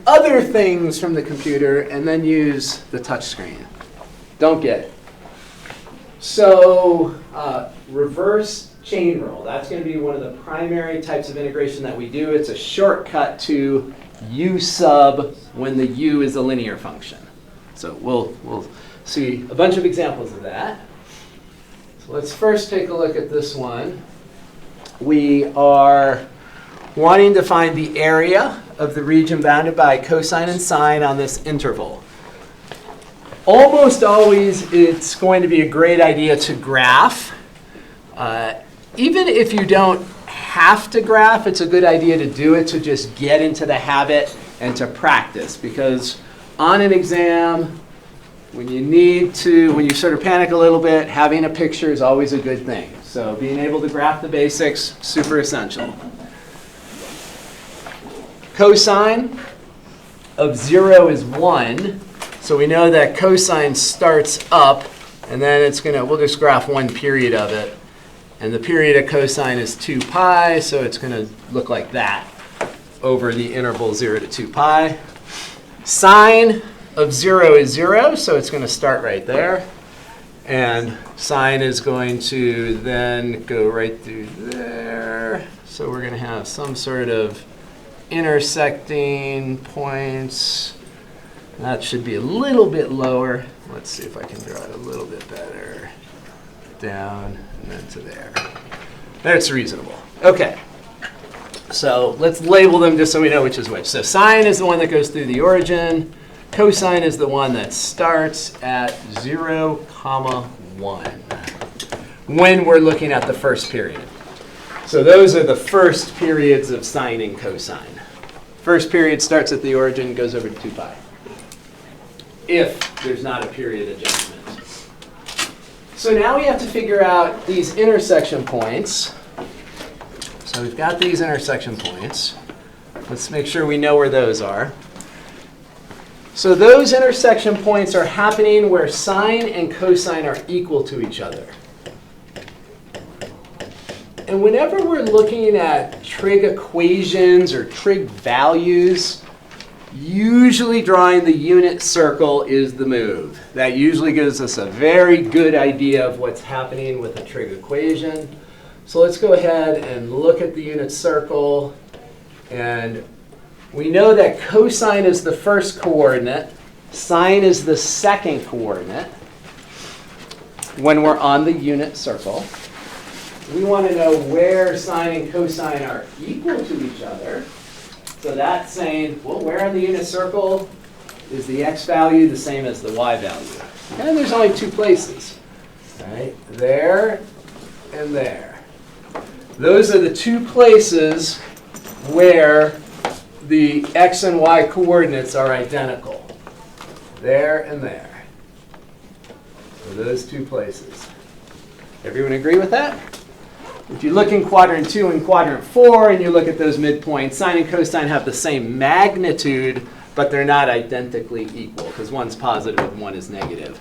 other things from the computer and then use the touch screen. Don't get it. So reverse chain rule. That's going to be one of the primary types of integration that we do. It's a shortcut to u sub when the u is a linear function. So we'll see a bunch of examples of that. So let's first take a look at this one. We are wanting to find the area of the region bounded by cosine and sine on this interval. Almost always, it's going to be a great idea to graph. Even if you don't have to graph, it's a good idea to do it to just get into the habit and to practice. Because on an exam, when you sort of panic a little bit, having a picture is always a good thing. So being able to graph the basics, super essential. Cosine of 0 is 1. So we know that cosine starts up, and then we'll just graph one period of it. And the period of cosine is 2 pi, so it's going to look like that over the interval 0 to 2 pi. Sine of 0 is 0, so it's going to start right there. And sine is going to then go right through there. So we're going to have some sort of intersecting points. That should be a little bit lower. Let's see if I can draw it a little bit better. Down and then to there. That's reasonable. Okay. So let's label them just so we know which is which. So sine is the one that goes through the origin. Cosine is the one that starts at 0, 1 when we're looking at the first period. So those are the first periods of sine and cosine. First period starts at the origin, goes over to 2 pi. If there's not a period adjustment. So now we have to figure out these intersection points. So we've got these intersection points. Let's make sure we know where those are. So those intersection points are happening where sine and cosine are equal to each other. And whenever we're looking at trig equations or trig values, usually drawing the unit circle is the move. That usually gives us a very good idea of what's happening with a trig equation. So let's go ahead and look at the unit circle. And we know that cosine is the first coordinate, sine is the second coordinate when we're on the unit circle. We want to know where sine and cosine are equal to each other. So that's saying, well, where on the unit circle is the x value the same as the y value? And there's only 2 places, right? There and there. Those are the 2 places where the x and y coordinates are identical. There and there. So those 2 places. Everyone agree with that? If you look in quadrant 2 and quadrant 4 and you look at those midpoints, sine and cosine have the same magnitude, but they're not identically equal because one's positive and one is negative.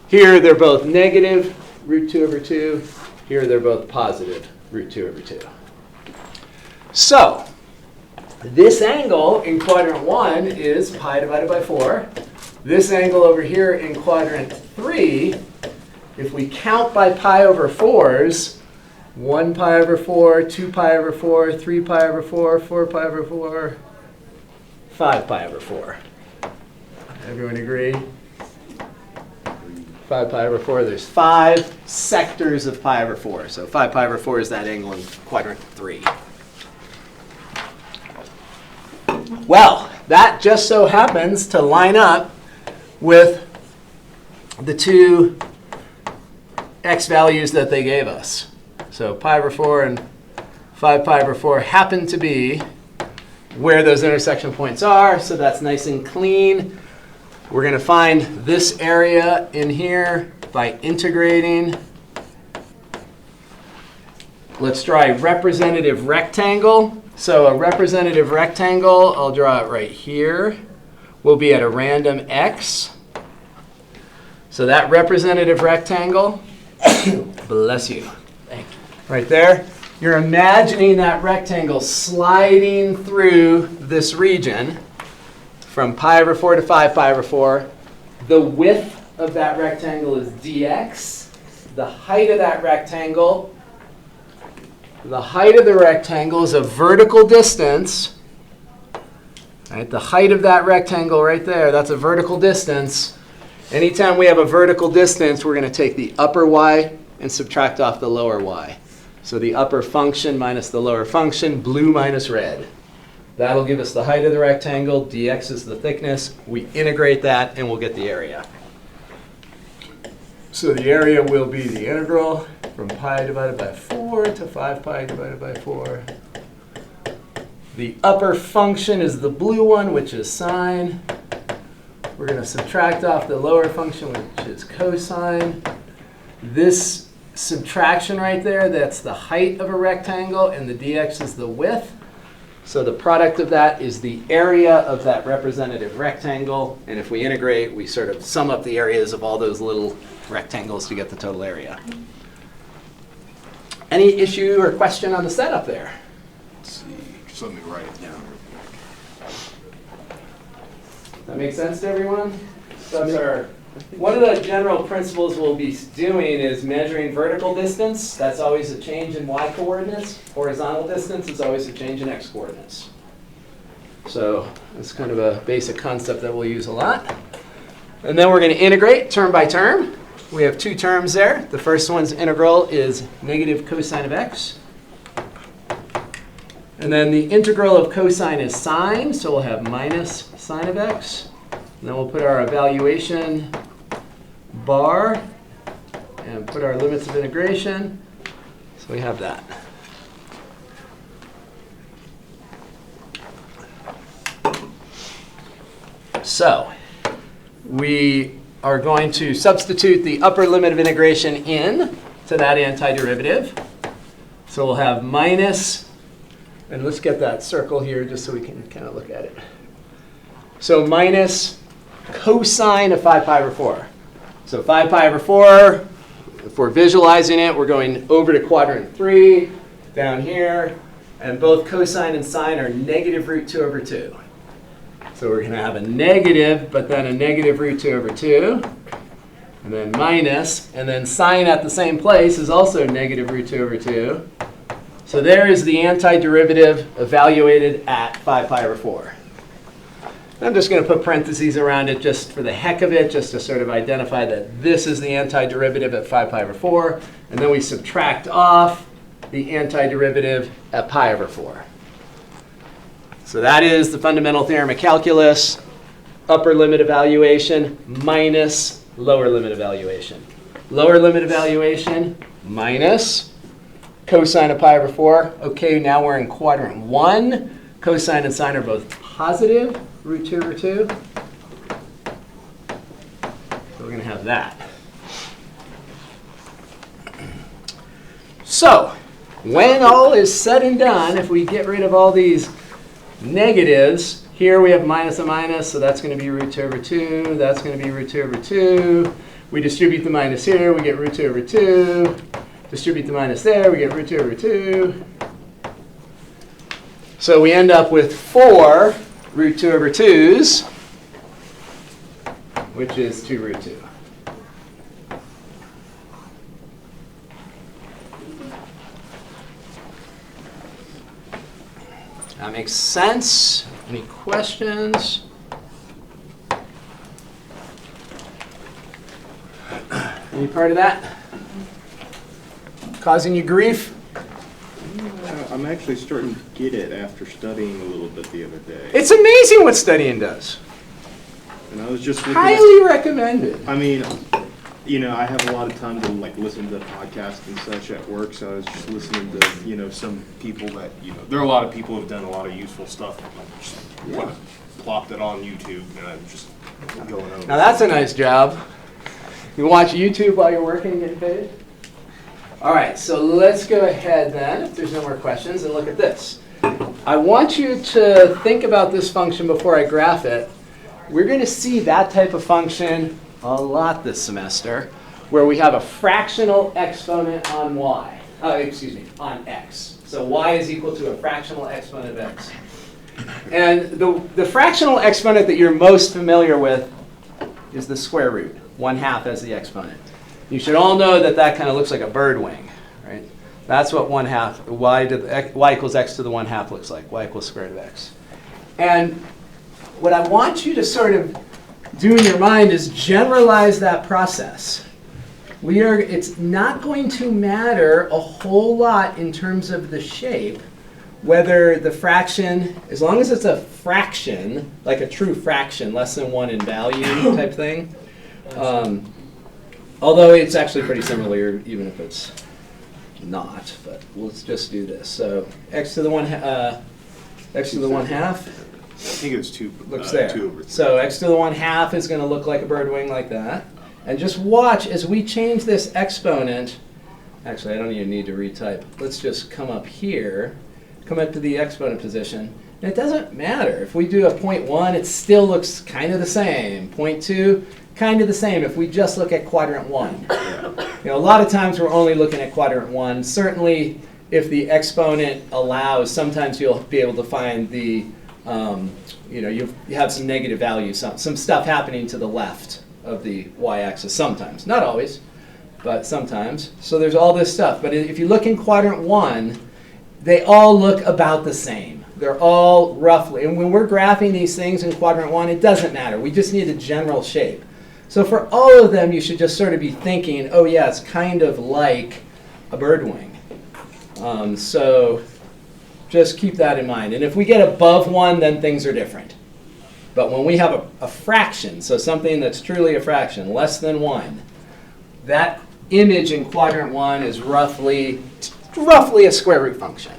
Here they're both negative, root 2 over 2. Here they're both positive, root 2 over 2. So this angle in quadrant 1 is pi divided by 4. This angle over here in quadrant 3, if we count by pi over 4s, 1 pi over 4, 2 pi over 4, 3 pi over 4, 4 pi over 4, 5 pi over 4. Everyone agree? 5 pi over 4, there's 5 sectors of pi over 4. So 5 pi over 4 is that angle in quadrant 3. Well, that just so happens to line up with the 2 x values that they gave us. So pi over 4 and 5 pi over 4 happen to be where those intersection points are, so that's nice and clean. We're going to find this area in here by integrating. Let's draw a representative rectangle. So a representative rectangle, I'll draw it right here, will be at a random x. So that representative rectangle, bless you, right there. You're imagining that rectangle sliding through this region. from pi over 4 to 5 pi over 4. The width of that rectangle is dx. The height of that rectangle, the height of the rectangle is a vertical distance. Right? The height of that rectangle right there, that's a vertical distance. Anytime we have a vertical distance, we're going to take the upper y and subtract off the lower y. So the upper function minus the lower function, blue minus red. That'll give us the height of the rectangle. Dx is the thickness. We integrate that, and we'll get the area. So the area will be the integral from pi divided by 4 to 5 pi divided by 4. The upper function is the blue one, which is sine. We're going to subtract off the lower function, which is cosine. This subtraction right there, that's the height of a rectangle, and the dx is the width. So the product of that is the area of that representative rectangle. And if we integrate, we sort of sum up the areas of all those little rectangles to get the total area. Any issue or question on the setup there? Let's see. Just let me write it down. That make sense to everyone? So one of the general principles we'll be doing is measuring vertical distance. That's always a change in y coordinates. Horizontal distance is always a change in x coordinates. So that's kind of a basic concept that we'll use a lot. And then we're going to integrate term by term. We have two terms there. The first one's integral is negative cosine of x. And then the integral of cosine is sine, so we'll have minus sine of x. And then we'll put our evaluation bar and put our limits of integration. So we have that. So we are going to substitute the upper limit of integration in to that antiderivative. So we'll have minus, and let's get that circle here just so we can kind of look at it. So minus cosine of 5 pi over 4. So 5 pi over 4, if we're visualizing it, we're going over to quadrant 3, down here, and both cosine and sine are negative root 2 over 2. So we're going to have a negative, but then a negative root 2 over 2, and then minus, and then sine at the same place is also negative root 2 over 2. So there is the antiderivative evaluated at 5 pi over 4. I'm just going to put parentheses around it just for the heck of it, just to sort of identify that this is the antiderivative at 5 pi over 4. And then we subtract off the antiderivative at pi over 4. So that is the fundamental theorem of calculus, upper limit evaluation minus lower limit evaluation. Lower limit evaluation minus cosine of pi over 4. Okay, now we're in quadrant 1. Cosine and sine are both positive, root 2 over 2. So we're going to have that. So when all is said and done, if we get rid of all these negatives, here we have minus a minus, so that's going to be root 2 over 2. That's going to be root 2 over 2. We distribute the minus here, we get root 2 over 2. Distribute the minus there, we get root 2 over 2. So we end up with 4 root 2 over 2's, which is 2 root 2. That makes sense? Any questions? Any part of that causing you grief? I'm actually starting to get it after studying a little bit the other day. It's amazing what studying does. And I was just looking Highly recommended. I mean, you know, I have a lot of time to like listen to podcasts and such at work, so I was just listening to, you know, some people that, you know, there are a lot of people who have done a lot of useful stuff. I just plopped it on YouTube and I'm just going over. Now that's a nice job. You watch YouTube while you're working and getting paid? All right, so let's go ahead then, if there's no more questions, and look at this. I want you to think about this function before I graph it. We're going to see that type of function a lot this semester, where we have a fractional exponent on y. On x. So y is equal to a fractional exponent of x. And the fractional exponent that you're most familiar with is the square root, 1/2 as the exponent. You should all know that that kind of looks like a bird wing, right? That's what 1/2, y equals x to the 1/2 looks like, y equals square root of x. And what I want you to sort of do in your mind is generalize that process. It's not going to matter a whole lot in terms of the shape, whether the fraction, as long as it's a fraction, like a true fraction, less than 1 in value type thing. Although it's actually pretty similar even if it's not, but let's just do this. So x to the 1/2, I think it's two. looks there. 2 over 3. So x to the 1/2 is going to look like a bird wing like that. And just watch as we change this exponent. Actually, I don't even need to retype. Let's just come up here, come up to the exponent position. And it doesn't matter. If we do a 0.1, it still looks kind of the same. 0.2, kind of the same if we just look at quadrant 1. You know, a lot of times we're only looking at quadrant 1. Certainly, if the exponent allows, sometimes you'll be able to find the, you have some negative values, some stuff happening to the left of the y-axis sometimes. Not always, but sometimes. So there's all this stuff. But if you look in quadrant 1, they all look about the same. They're all roughly, and when we're graphing these things in quadrant 1, it doesn't matter. We just need a general shape. So for all of them, you should just sort of be thinking, oh yeah, it's kind of like a bird wing. So just keep that in mind. And if we get above 1, then things are different. But when we have a fraction, so something that's truly a fraction, less than 1, that image in quadrant 1 is roughly a square root function.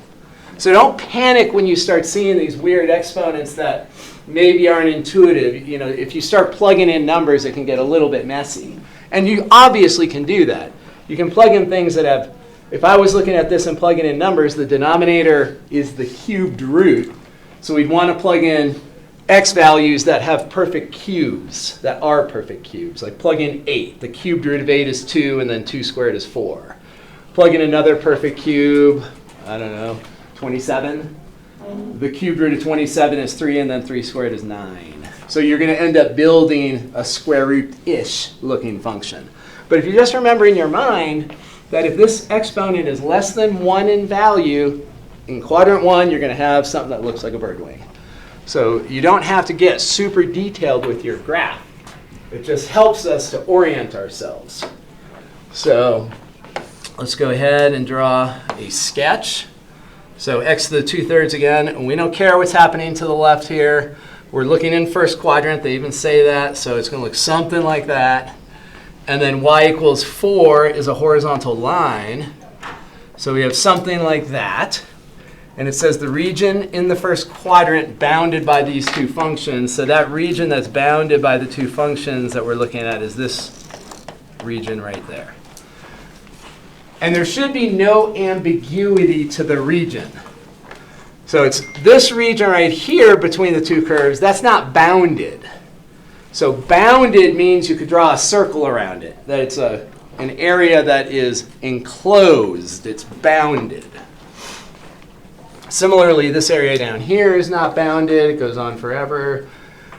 So don't panic when you start seeing these weird exponents that maybe aren't intuitive. You know, if you start plugging in numbers, it can get a little bit messy. And you obviously can do that. You can plug in things that have, if I was looking at this and plugging in numbers, the denominator is the cubed root. So we'd want to plug in x values that have perfect cubes, that are perfect cubes. Like plug in 8. The cubed root of 8 is 2, and then 2 squared is 4. Plug in another perfect cube, I don't know, 27. The cubed root of 27 is 3, and then 3 squared is 9. So you're going to end up building a square root-ish looking function. But if you just remember in your mind that if this exponent is less than 1 in value, in quadrant 1, you're going to have something that looks like a bird wing. So you don't have to get super detailed with your graph. It just helps us to orient ourselves. So let's go ahead and draw a sketch. So x to the 2/3 again, and we don't care what's happening to the left here. We're looking in first quadrant. They even say that, so it's going to look something like that. And then y equals 4 is a horizontal line. So we have something like that. And it says the region in the first quadrant bounded by these two functions. So that region that's bounded by the two functions that we're looking at is this region right there. And there should be no ambiguity to the region. So it's this region right here between the two curves. That's not bounded. So bounded means you could draw a circle around it. That it's an area that is enclosed. It's bounded. Similarly, this area down here is not bounded. It goes on forever.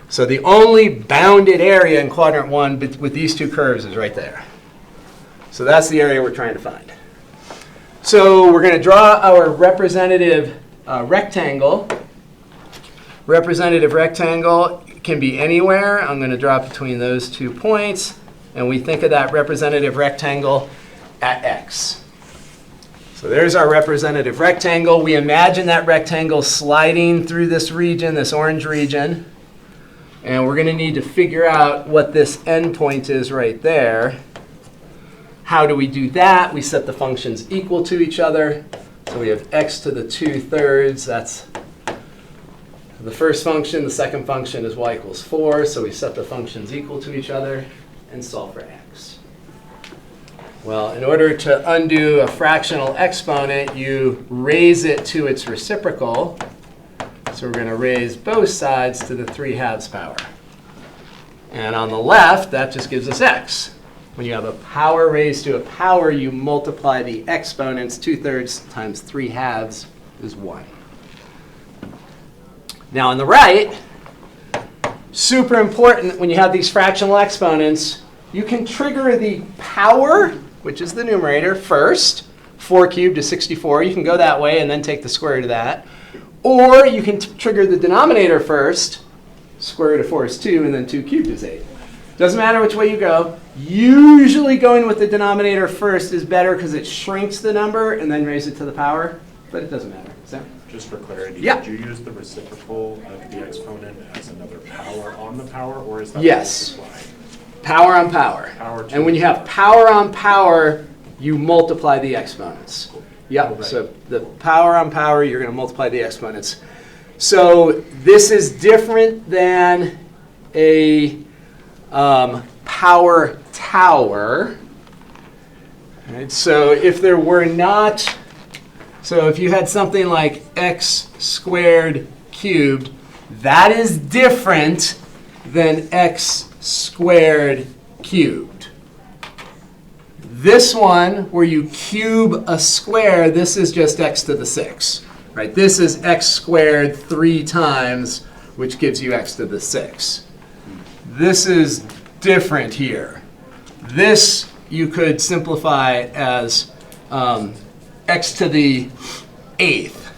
So the only bounded area in quadrant 1 with these two curves is right there. So that's the area we're trying to find. So we're going to draw our representative rectangle. Representative rectangle can be anywhere. I'm going to draw it between those 2 points. And we think of that representative rectangle at x. So there's our representative rectangle. We imagine that rectangle sliding through this region, this orange region. And we're going to need to figure out what this endpoint is right there. How do we do that? We set the functions equal to each other. So we have x to the 2/3. That's the first function. The second function is y equals 4. So we set the functions equal to each other and solve for x. Well, in order to undo a fractional exponent, you raise it to its reciprocal. So we're going to raise both sides to the 3/2 power. And on the left, that just gives us x. When you have a power raised to a power, you multiply the exponents. 2/3 times 3/2 is 1. Now on the right, super important when you have these fractional exponents, you can trigger the power, which is the numerator, first. 4 cubed is 64. You can go that way and then take the square root of that. Or you can trigger the denominator first. Square root of 4 is 2, and then 2 cubed is 8. Doesn't matter which way you go. Usually going with the denominator first is better because it shrinks the number and then raises it to the power, but it doesn't matter. Sam? Just for clarity, Yeah. did you use the reciprocal of the exponent as another power on the power, or is that Yes. multiply? Power on power. Power to And when you have power on power, you multiply the exponents. Yep, Right. so the power on power, you're going to multiply the exponents. So this is different than a power tower. Right, so if there were not, so if you had something like x squared cubed, that is different than x squared cubed. This one, where you cube a square, this is just x to the 6. Right? This is x squared 3 times, which gives you x to the 6. This is different here. This you could simplify as x to the 8th.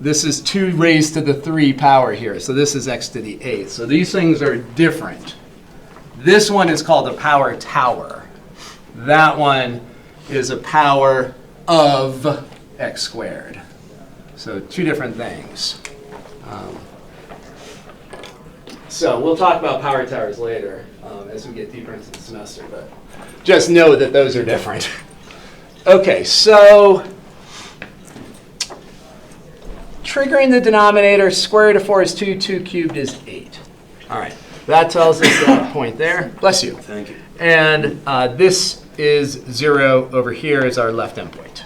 This is 2 raised to the 3 power here. So this is x to the 8th. So these things are different. This one is called a power tower. That one is a power of x squared. So 2 different things. So we'll talk about power towers later as we get deeper into the semester, but just know that those are different. Okay, so triggering the denominator, square root of 4 is 2, 2 cubed is 8. All right, that tells us that point there. Bless you. Thank you. And this is 0 over here is our left endpoint.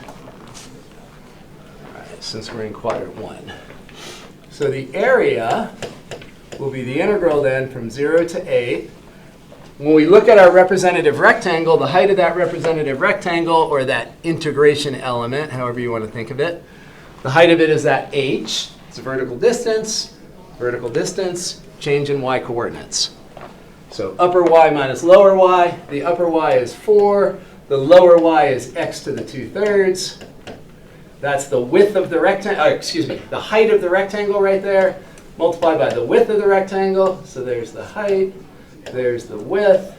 All right, since we're in quadrant 1. So the area will be the integral then from 0 to 8. When we look at our representative rectangle, the height of that representative rectangle, or that integration element, however you want to think of it, the height of it is that h. It's a vertical distance, change in y coordinates. So upper y minus lower y. The upper y is 4. The lower y is x to the 2/3. That's the width of the rectangle, the height of the rectangle right there, multiplied by the width of the rectangle. So there's the height, there's the width,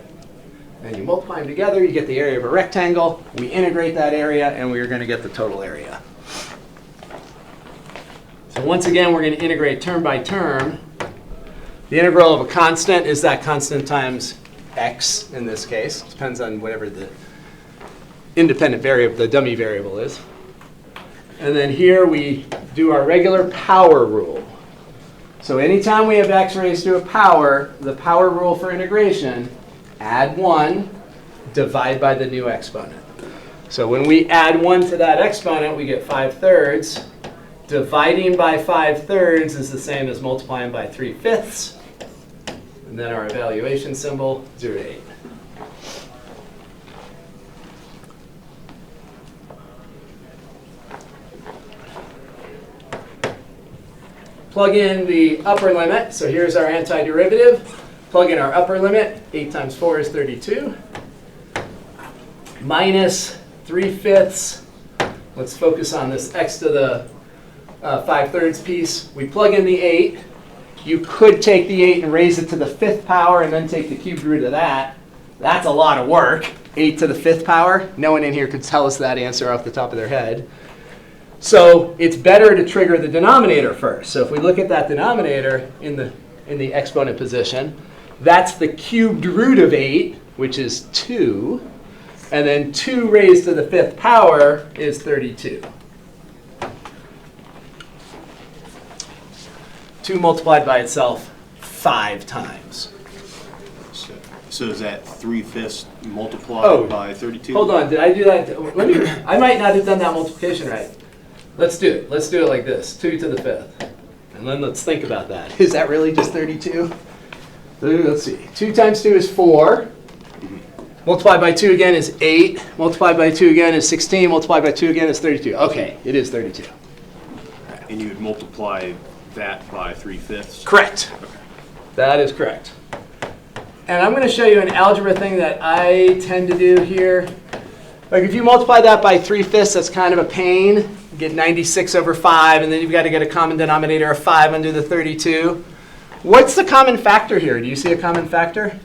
and you multiply them together, you get the area of a rectangle. We integrate that area, and we're going to get the total area. So once again, we're going to integrate term by term. The integral of a constant is that constant times x in this case. Depends on whatever the independent variable, the dummy variable is. And then here we do our regular power rule. So anytime we have x raised to a power, the power rule for integration, add 1, divide by the new exponent. So when we add 1 to that exponent, we get 5/3. Dividing by 5/3 is the same as multiplying by 3/5. And then our evaluation symbol, 0 to 8. Plug in the upper limit. So here's our antiderivative. Plug in our upper limit. 8 times 4 is 32. Minus 3/5. Let's focus on this x to the 5/3 piece. We plug in the 8. You could take the 8 and raise it to the 5th power and then take the cubed root of that. That's a lot of work. 8 to the 5th power. No one in here could tell us that answer off the top of their head. So it's better to trigger the denominator first. So if we look at that denominator in the exponent position, that's the cubed root of 8, which is 2. And then 2 raised to the 5th power is 32. 2 multiplied by itself 5 times. So is that 3/5 multiplied by 32? Hold on, did I do that? I might not have done that multiplication right. Let's do it. Let's do it like this, 2 to the 5th. And then let's think about that. Is that really just 32? Let's see. 2 times 2 is 4. Multiplied by 2 again is 8. Multiplied by 2 again is 16. Multiplied by 2 again is 32. Okay, it is 32. And you would multiply that by 3/5? Correct. That is correct. And I'm going to show you an algebra thing that I tend to do here. Like if you multiply that by 3/5, that's kind of a pain. You get 96 over 5, and then you've got to get a common denominator of 5 under the 32. What's the common factor here? Do you see a common factor?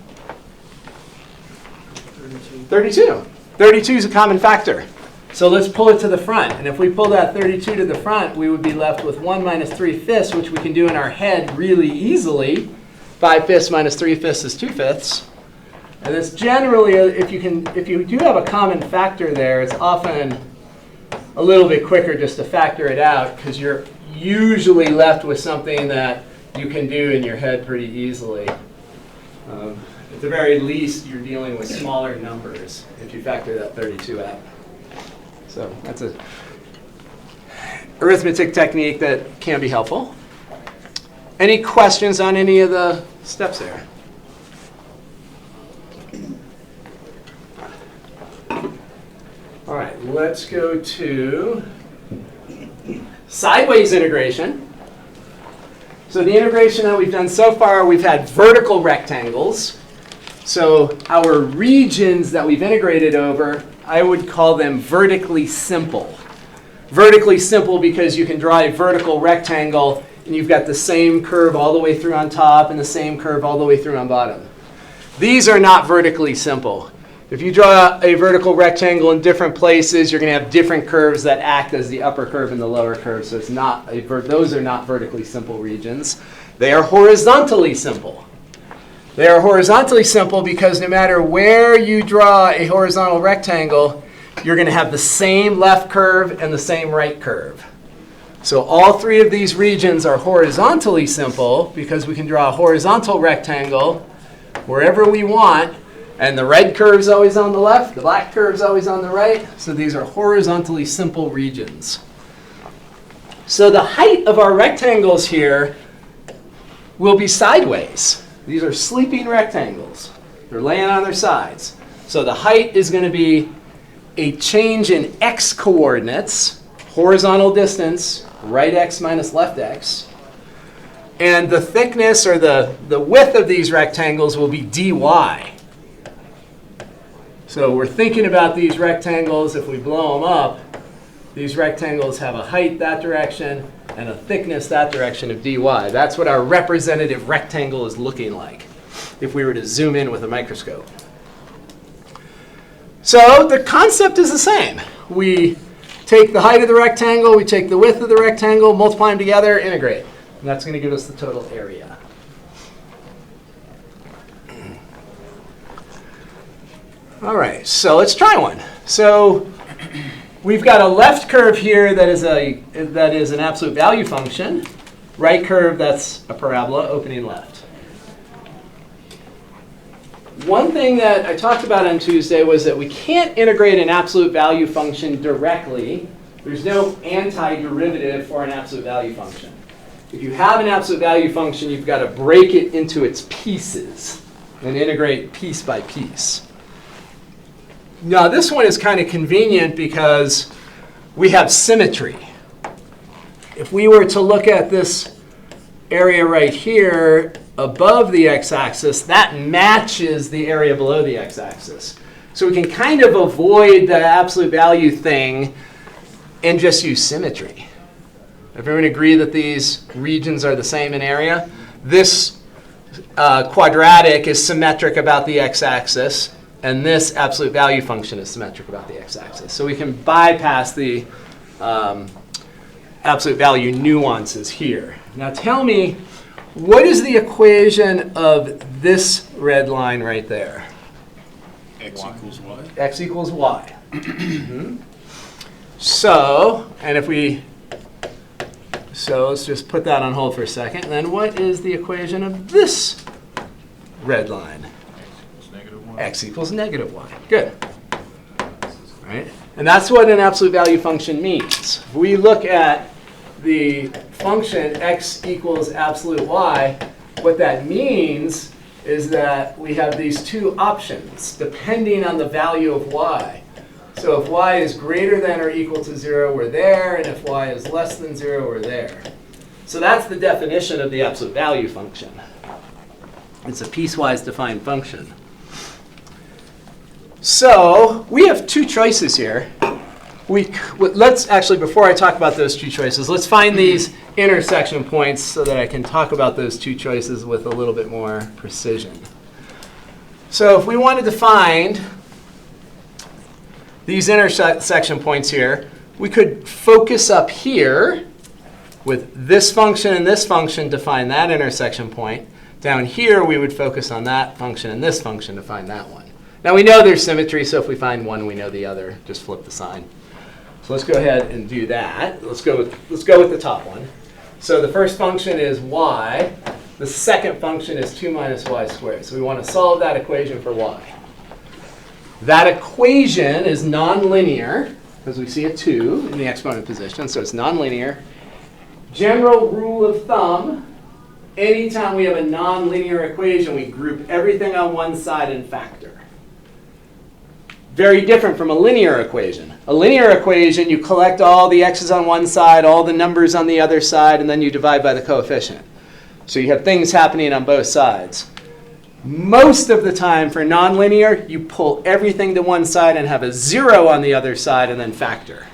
32. 32 is a common factor. So let's pull it to the front. And if we pull that 32 to the front, we would be left with 1 minus 3/5, which we can do in our head really easily. 5/5 minus 3/5 is 2/5. And it's generally, if you do have a common factor there, it's often a little bit quicker just to factor it out because you're usually left with something that you can do in your head pretty easily. At the very least, you're dealing with smaller numbers if you factor that 32 out. So that's an arithmetic technique that can be helpful. Any questions on any of the steps there? All right, let's go to sideways integration. So the integration that we've done so far, we've had vertical rectangles. So our regions that we've integrated over, I would call them vertically simple. Vertically simple because you can draw a vertical rectangle and you've got the same curve all the way through on top and the same curve all the way through on bottom. These are not vertically simple. If you draw a vertical rectangle in different places, you're going to have different curves that act as the upper curve and the lower curve. So it's not those are not vertically simple regions. They are horizontally simple. They are horizontally simple because no matter where you draw a horizontal rectangle, you're going to have the same left curve and the same right curve. So all three of these regions are horizontally simple because we can draw a horizontal rectangle wherever we want. And the red curve's always on the left, the black curve's always on the right. So these are horizontally simple regions. So the height of our rectangles here will be sideways. These are sleeping rectangles. They're laying on their sides. So the height is going to be a change in x coordinates, horizontal distance, right x minus left x. And the thickness or the width of these rectangles will be dy. So we're thinking about these rectangles. If we blow them up, these rectangles have a height that direction and a thickness that direction of dy. That's what our representative rectangle is looking like if we were to zoom in with a microscope. So the concept is the same. We take the height of the rectangle, we take the width of the rectangle, multiply them together, integrate. And that's going to give us the total area. All right, so let's try one. So we've got a left curve here that is an absolute value function. Right curve, that's a parabola opening left. One thing that I talked about on Tuesday was that we can't integrate an absolute value function directly. There's no antiderivative for an absolute value function. If you have an absolute value function, you've got to break it into its pieces and integrate piece by piece. Now, this one is kind of convenient because we have symmetry. If we were to look at this area right here above the x-axis, that matches the area below the x-axis. So we can kind of avoid the absolute value thing and just use symmetry. Everyone agree that these regions are the same in area? This quadratic is symmetric about the x-axis. And this absolute value function is symmetric about the x-axis. So we can bypass the absolute value nuances here. Now tell me, what is the equation of this red line right there? X equals Y. X equals y. So, and so let's just put that on hold for a second. And then what is the equation of this red line? X equals negative y. Good. Right? And that's what an absolute value function means. If we look at the function x equals absolute y, what that means is that we have these two options depending on the value of y. So if y is greater than or equal to 0, we're there, and if y is less than 0, we're there. So that's the definition of the absolute value function. It's a piecewise defined function. So we have two choices here. Let's actually, before I talk about those two choices, let's find these intersection points so that I can talk about those two choices with a little bit more precision. So if we wanted to find these intersection points here, we could focus up here with this function and this function to find that intersection point. Down here, we would focus on that function and this function to find that one. Now we know there's symmetry, so if we find one, we know the other. Just flip the sign. So let's go ahead and do that. Let's go with the top one. So the first function is y. The second function is 2 minus y squared. So we want to solve that equation for y. That equation is nonlinear, because we see a 2 in the exponent position, so it's nonlinear. General rule of thumb, anytime we have a nonlinear equation, we group everything on one side and factor. Very different from a linear equation. A linear equation, you collect all the x's on one side, all the numbers on the other side, and then you divide by the coefficient. So you have things happening on both sides. Most of the time for nonlinear, you pull everything to one side and have a 0 on the other side and then factor.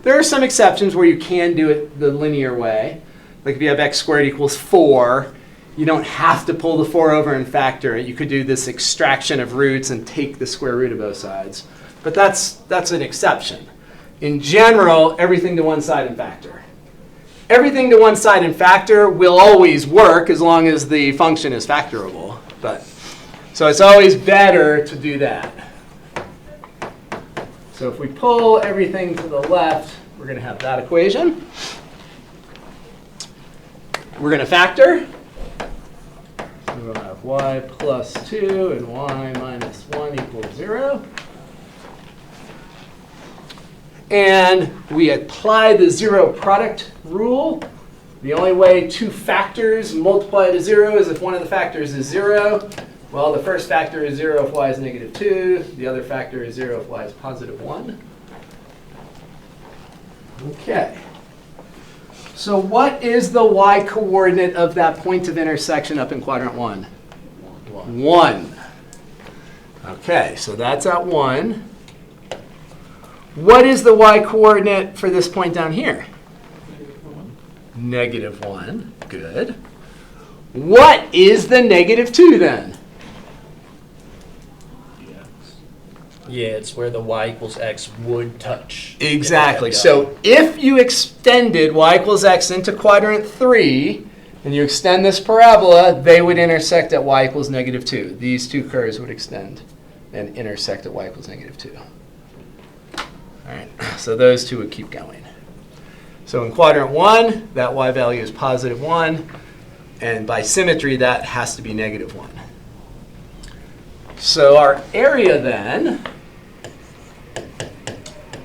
There are some exceptions where you can do it the linear way. Like if you have x squared equals 4, you don't have to pull the 4 over and factor it. You could do this extraction of roots and take the square root of both sides. But that's an exception. In general, everything to one side and factor. Everything to one side and factor will always work as long as the function is factorable. So it's always better to do that. So if we pull everything to the left, we're going to have that equation. We're going to factor. So we'll have y plus 2 and y minus 1 equals 0. And we apply the zero product rule. The only way two factors multiply to 0 is if one of the factors is 0. Well, the first factor is 0 if y is negative 2. The other factor is 0 if y is positive 1. OK. So what is the y coordinate of that point of intersection up in quadrant 1? 1. OK, so that's at 1. What is the y coordinate for this point down here? Negative 1. Good. What is the negative 2 then? Yeah, it's where the y equals x would touch. Exactly. So if you extended y equals x into quadrant 3, and you extend this parabola, they would intersect at y equals negative 2. These two curves would extend and intersect at y equals negative 2. All right, so those two would keep going. So in quadrant 1, that y value is positive 1. And by symmetry, that has to be negative 1. So our area then,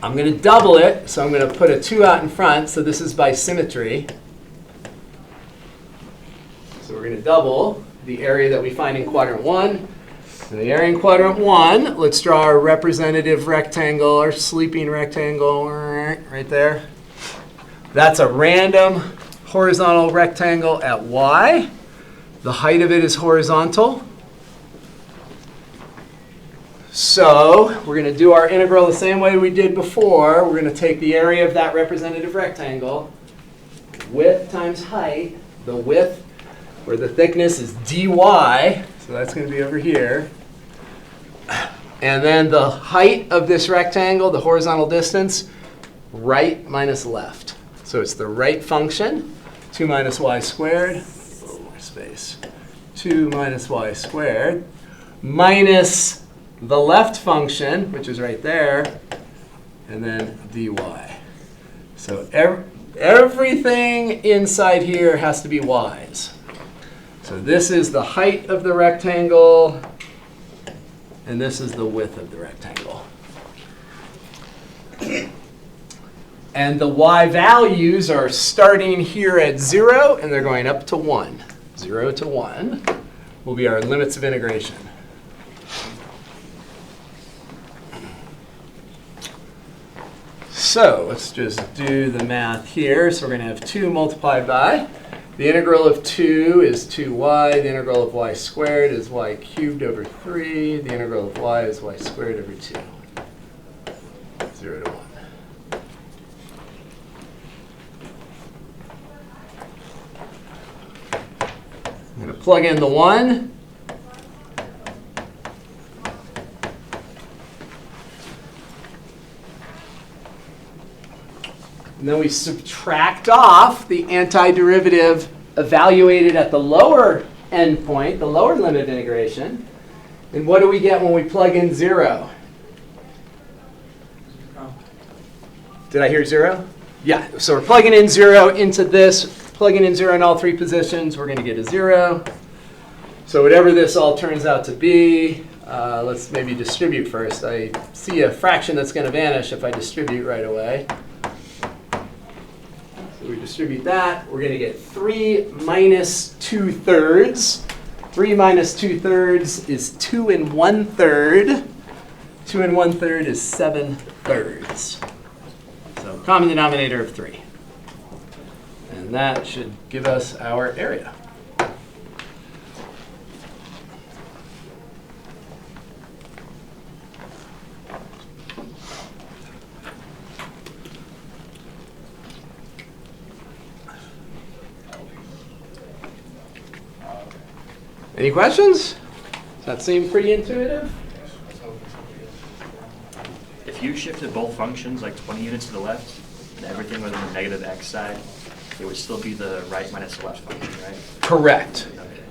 I'm going to double it. So I'm going to put a 2 out in front. So this is by symmetry. So we're going to double the area that we find in quadrant 1. And the area in quadrant 1, let's draw our representative rectangle, our sleeping rectangle right there. That's a random horizontal rectangle at y. The height of it is horizontal. So we're going to do our integral the same way we did before. We're going to take the area of that representative rectangle, width times height, the width, where the thickness is dy, so that's going to be over here. And then the height of this rectangle, the horizontal distance, right minus left. So it's the right function, 2 minus y squared, a little more space, 2 minus y squared, minus the left function, which is right there, and then dy. So everything inside here has to be y's. So this is the height of the rectangle, and this is the width of the rectangle. And the y values are starting here at 0, and they're going up to 1. 0 to 1 will be our limits of integration. So let's just do the math here. So we're going to have 2 multiplied by. The integral of 2 is 2y. The integral of y squared is y cubed over 3. The integral of y is y squared over 2. 0 to 1. I'm going to plug in the 1. And then we subtract off the antiderivative evaluated at the lower endpoint, the lower limit of integration. And what do we get when we plug in 0? Did I hear 0? Yeah, so we're plugging in 0 into this, plugging in 0 in all 3 positions, we're going to get a 0. So whatever this all turns out to be, let's maybe distribute first. I see a fraction that's going to vanish if I distribute right away. We distribute that, we're going to get 3 minus 2/3. 3 minus 2/3 is 2 1/3. 2 1/3 is 7/3. So common denominator of 3. And that should give us our area. Any questions? Does that seem pretty intuitive? If you shifted both functions like 20 units to the left and everything was on the negative x side, it would still be the right minus the left function, right? Correct.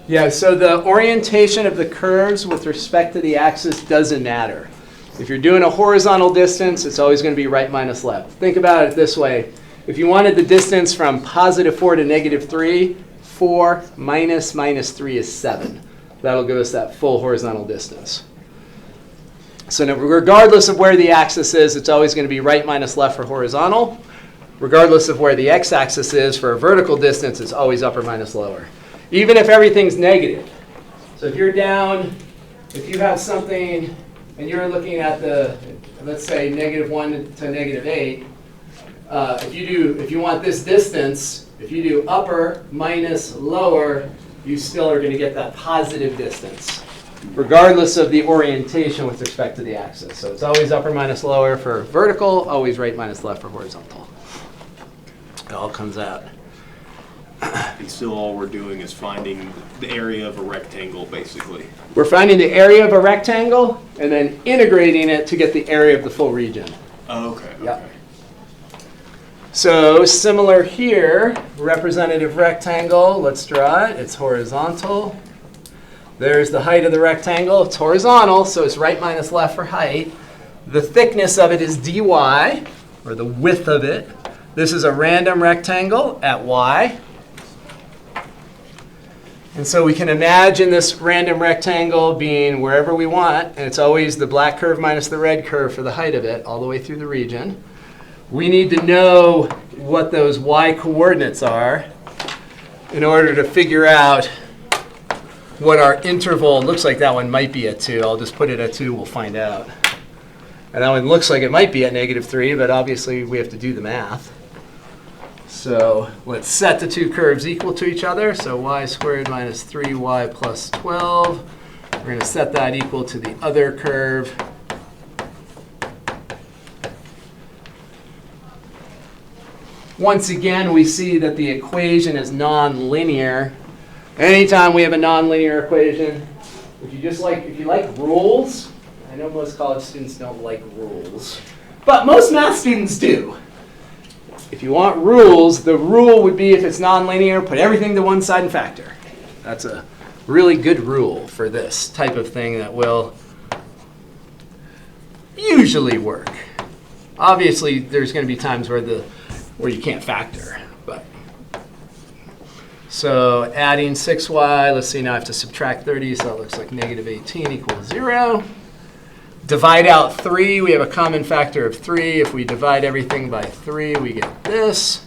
Yeah, so the orientation of the curves with respect to the axis doesn't matter. If you're doing a horizontal distance, it's always going to be right minus left. Think about it this way. If you wanted the distance from +4 to -3, 4 minus -3 is 7. That'll give us that full horizontal distance. So now, regardless of where the axis is, it's always going to be right minus left for horizontal. Regardless of where the x-axis is for a vertical distance, it's always upper minus lower. Even if everything's negative. So if you're down, if you have something and you're looking at the, let's say, -1 to -8, if you want this distance, if you do upper minus lower, you still are going to get that positive distance, regardless of the orientation with respect to the axis. So it's always upper minus lower for vertical, always right minus left for horizontal. It all comes out. And still all we're doing is finding the area of a rectangle, basically. We're finding the area of a rectangle and then integrating it to get the area of the full region. Oh, okay, Yep. okay. So similar here, representative rectangle, let's draw it. It's horizontal. There's the height of the rectangle. It's horizontal, so it's right minus left for height. The thickness of it is dy, or the width of it. This is a random rectangle at y. And so we can imagine this random rectangle being wherever we want, and it's always the black curve minus the red curve for the height of it, all the way through the region. We need to know what those y coordinates are in order to figure out what our interval, looks like that one might be at 2. I'll just put it at 2, we'll find out. And that one looks like it might be at -3, but obviously we have to do the math. So let's set the two curves equal to each other. So y squared minus 3y plus 12. We're going to set that equal to the other curve. Once again, we see that the equation is nonlinear. Anytime we have a nonlinear equation, if you like rules, I know most college students don't like rules, but most math students do. If you want rules, the rule would be if it's nonlinear, put everything to one side and factor. That's a really good rule for this type of thing that will usually work. Obviously, there's going to be times where you can't factor. But so adding 6y, let's see, now I have to subtract 30, so it looks like -18 equals 0. Divide out 3, we have a common factor of 3. If we divide everything by 3, we get this.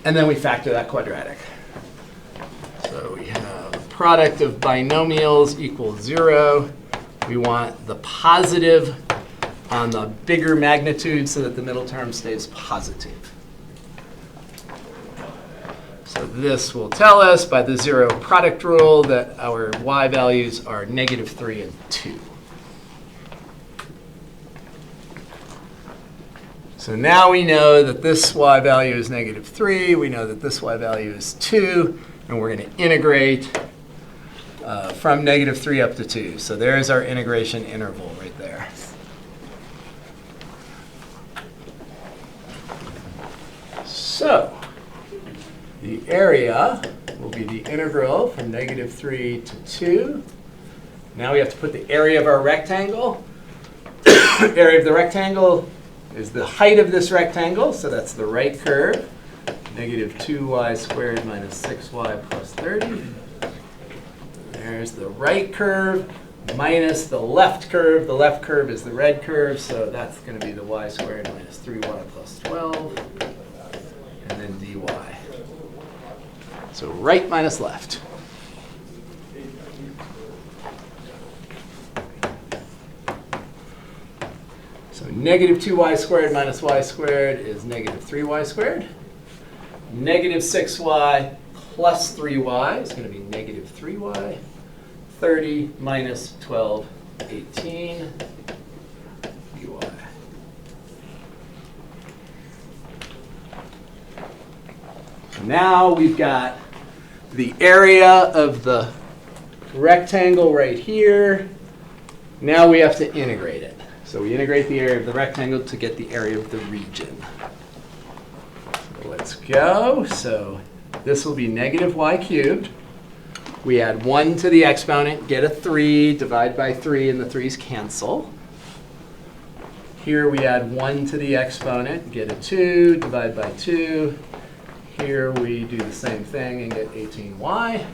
And then we factor that quadratic. So we have product of binomials equals 0. We want the positive on the bigger magnitude so that the middle term stays positive. So this will tell us by the zero product rule that our y values are -3 and 2. So now we know that this y value is -3, we know that this y value is 2, and we're going to integrate from -3 up to 2. So there's our integration interval right there. So the area will be the integral from -3 to 2. Now we have to put the area of our rectangle. Area of the rectangle is the height of this rectangle, so that's the right curve. -2y squared minus 6y plus 30. There's the right curve minus the left curve. The left curve is the red curve, so that's going to be the y squared minus 3y plus 12. And then dy. So right minus left. So -2y squared minus y squared is -3y squared. -6y plus 3y is going to be -3y. 30 minus 12, 18 dy. Now we've got the area of the rectangle right here. Now we have to integrate it. So we integrate the area of the rectangle to get the area of the region. So let's go. So this will be -y cubed. We add 1 to the exponent, get a 3, divide by 3, and the 3's cancel. Here we add 1 to the exponent, get a 2, divide by 2. Here we do the same thing and get 18y.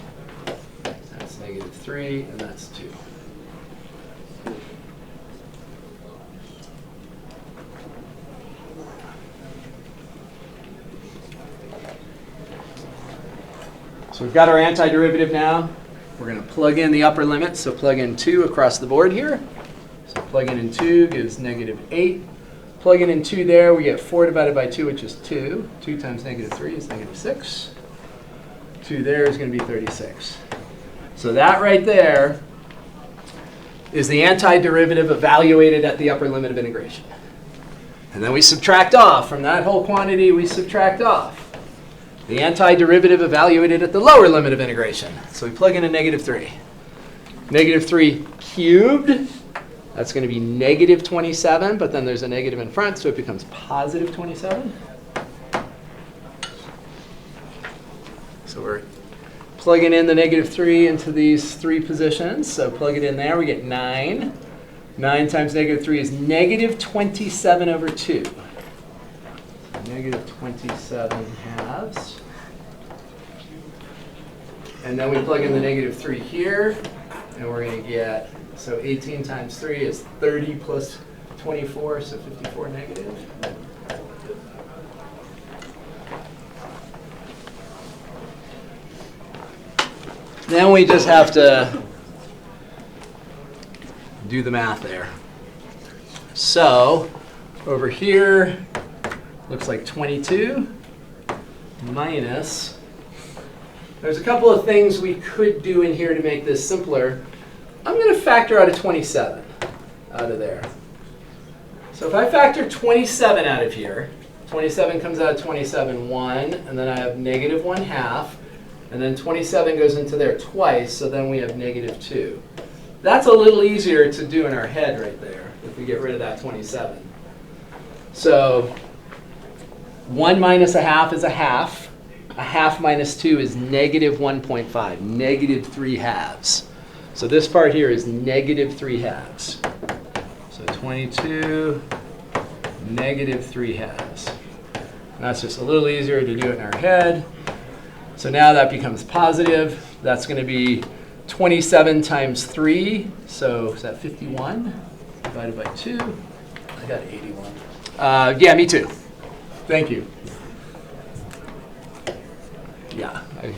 That's -3, and that's 2. So we've got our antiderivative now. We're going to plug in the upper limit, so plug in 2 across the board here. So plugging in 2 gives -8. Plugging in 2 there, we get 4 divided by 2, which is 2. 2 times -3 is -6. 2 there is going to be 36. So that right there is the antiderivative evaluated at the upper limit of integration. And then we subtract off. From that whole quantity, we subtract off the antiderivative evaluated at the lower limit of integration. So we plug in a -3. -3 cubed, that's going to be -27, but then there's a negative in front, so it becomes +27. So we're plugging in the -3 into these 3 positions. So plug it in there, we get 9. 9 times -3 is -27 over 2. -27 halves. And then we plug in the -3 here, and we're going to get, so 18 times 3 is 30 plus 24, so 54 negative. Then we just have to do the math there. So over here, looks like 22 minus, there's a couple of things we could do in here to make this simpler. I'm going to factor out a 27 out of there. So if I factor 27 out of here, 27 comes out of 27, 1, and then I have -1/2, and then 27 goes into there twice, so then we have -2. That's a little easier to do in our head right there, if we get rid of that 27. So 1 minus a half is a half. A half minus 2 is -1.5, -3 halves. So this part here is -3 halves. So 22, -3 halves. And that's just a little easier to do it in our head. So now that becomes positive. That's going to be 27 times 3. So is that 51 divided by 2? I got 81. Yeah, me too. Thank you. Yeah, I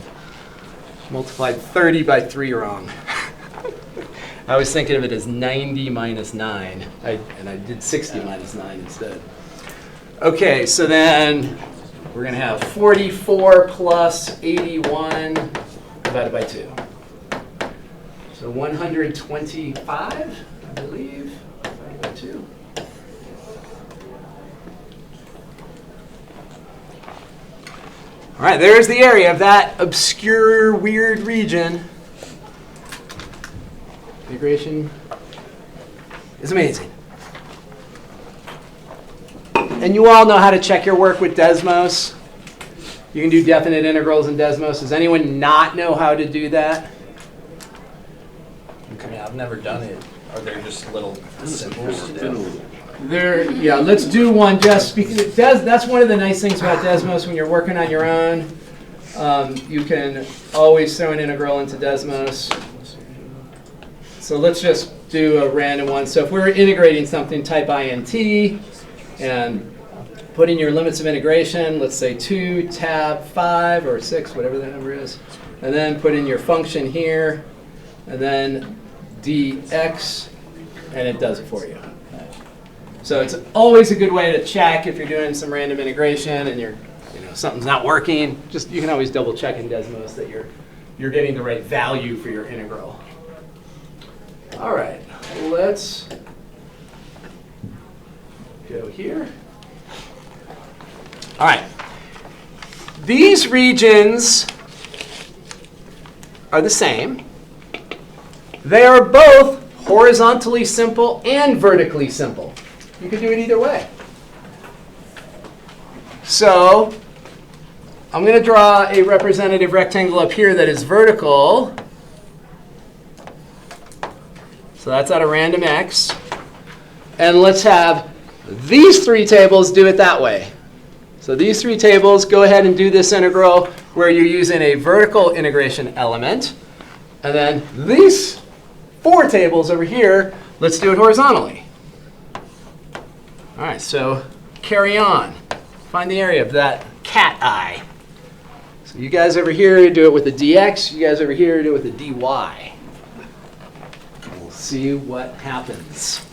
multiplied 30 by 3 wrong. I was thinking of it as 90 minus 9, and I did 60 minus 9 instead. Okay, so then we're going to have 44 plus 81 divided by 2. So 125, I believe, divided by 2. All right, there's the area of that obscure, weird region. Integration is amazing. And you all know how to check your work with Desmos. You can do definite integrals in Desmos. Does anyone not know how to do that? I mean, I've never done it. Are there just little symbols to do? Yeah, let's do one just because that's one of the nice things about Desmos when you're working on your own. You can always throw an integral into Desmos. So let's just do a random one. So if we're integrating something, type int and put in your limits of integration. Let's say 2 tab 5 or 6, whatever that number is. And then put in your function here. And then dx, and it does it for you. So it's always a good way to check if you're doing some random integration and something's not working. Just you can always double check in Desmos that you're getting the right value for your integral. All right, let's go here. All right, these regions are the same. They are both horizontally simple and vertically simple. You could do it either way. So I'm going to draw a representative rectangle up here that is vertical. So that's out of random x. And let's have these 3 tables do it that way. So these 3 tables, go ahead and do this integral where you're using a vertical integration element. And then these 4 tables over here, let's do it horizontally. All right, so carry on. Find the area of that cat eye. So you guys over here do it with a dx. You guys over here do it with a dy. We'll see what happens.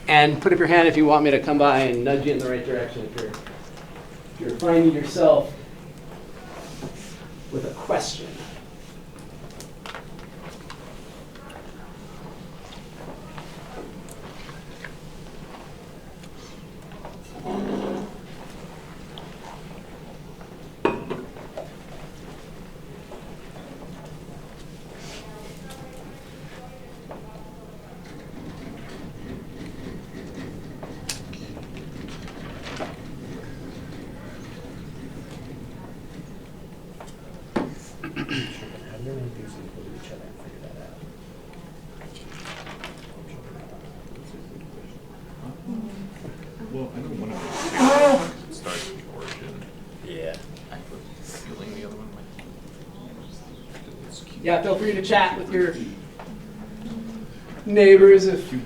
And put up your hand if you want me to come by and nudge you in the right direction if you're finding yourself with a question. Well, I know one of them starts with the origin. Yeah. I have a feeling the other one might. Yeah, feel free to chat with your neighbors if you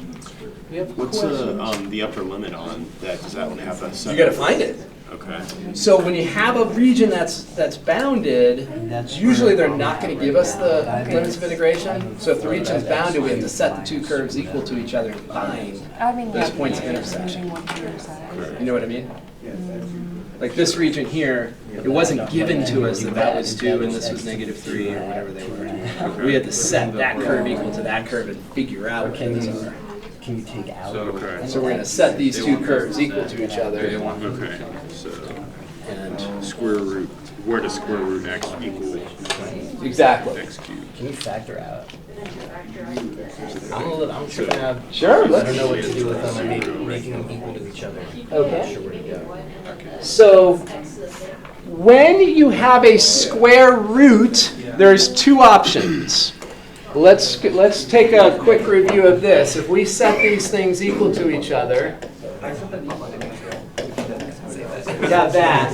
have What's questions. the upper limit on that? Does that one have a set? You got to find it. Okay. So when you have a region that's bounded, usually they're not going to give us the limits of integration. So if the region's bounded, we have to set the 2 curves equal to each other and find those points of intersection. You know what I mean? Like this region here, it wasn't given to us that that was 2 and this was -3 or whatever they were. We had to set that curve equal to that curve and figure out what those are. Can you take out? Okay. So we're going to set these 2 curves equal to each other. Okay. So And square root. Where does square root x equal exactly. x cubed? Can you factor out? I'm sure they have. Sure. I don't know what to do with them. I'm making them equal to each other. Okay. Not sure where to go. So when you have a square root, there's 2 options. Let's take a quick review of this. If we set these things equal to each other, we got that.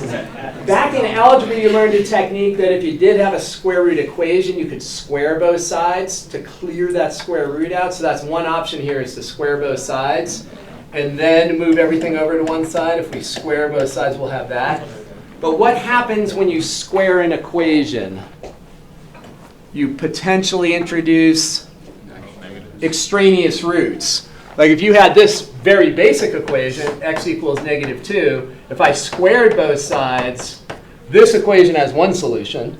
Back in algebra, you learned a technique that if you did have a square root equation, you could square both sides to clear that square root out. So that's one option here, is to square both sides and then move everything over to one side. If we square both sides, we'll have that. But what happens when you square an equation? You potentially introduce extraneous roots. Like if you had this very basic equation, x equals -2, if I squared both sides, this equation has one solution.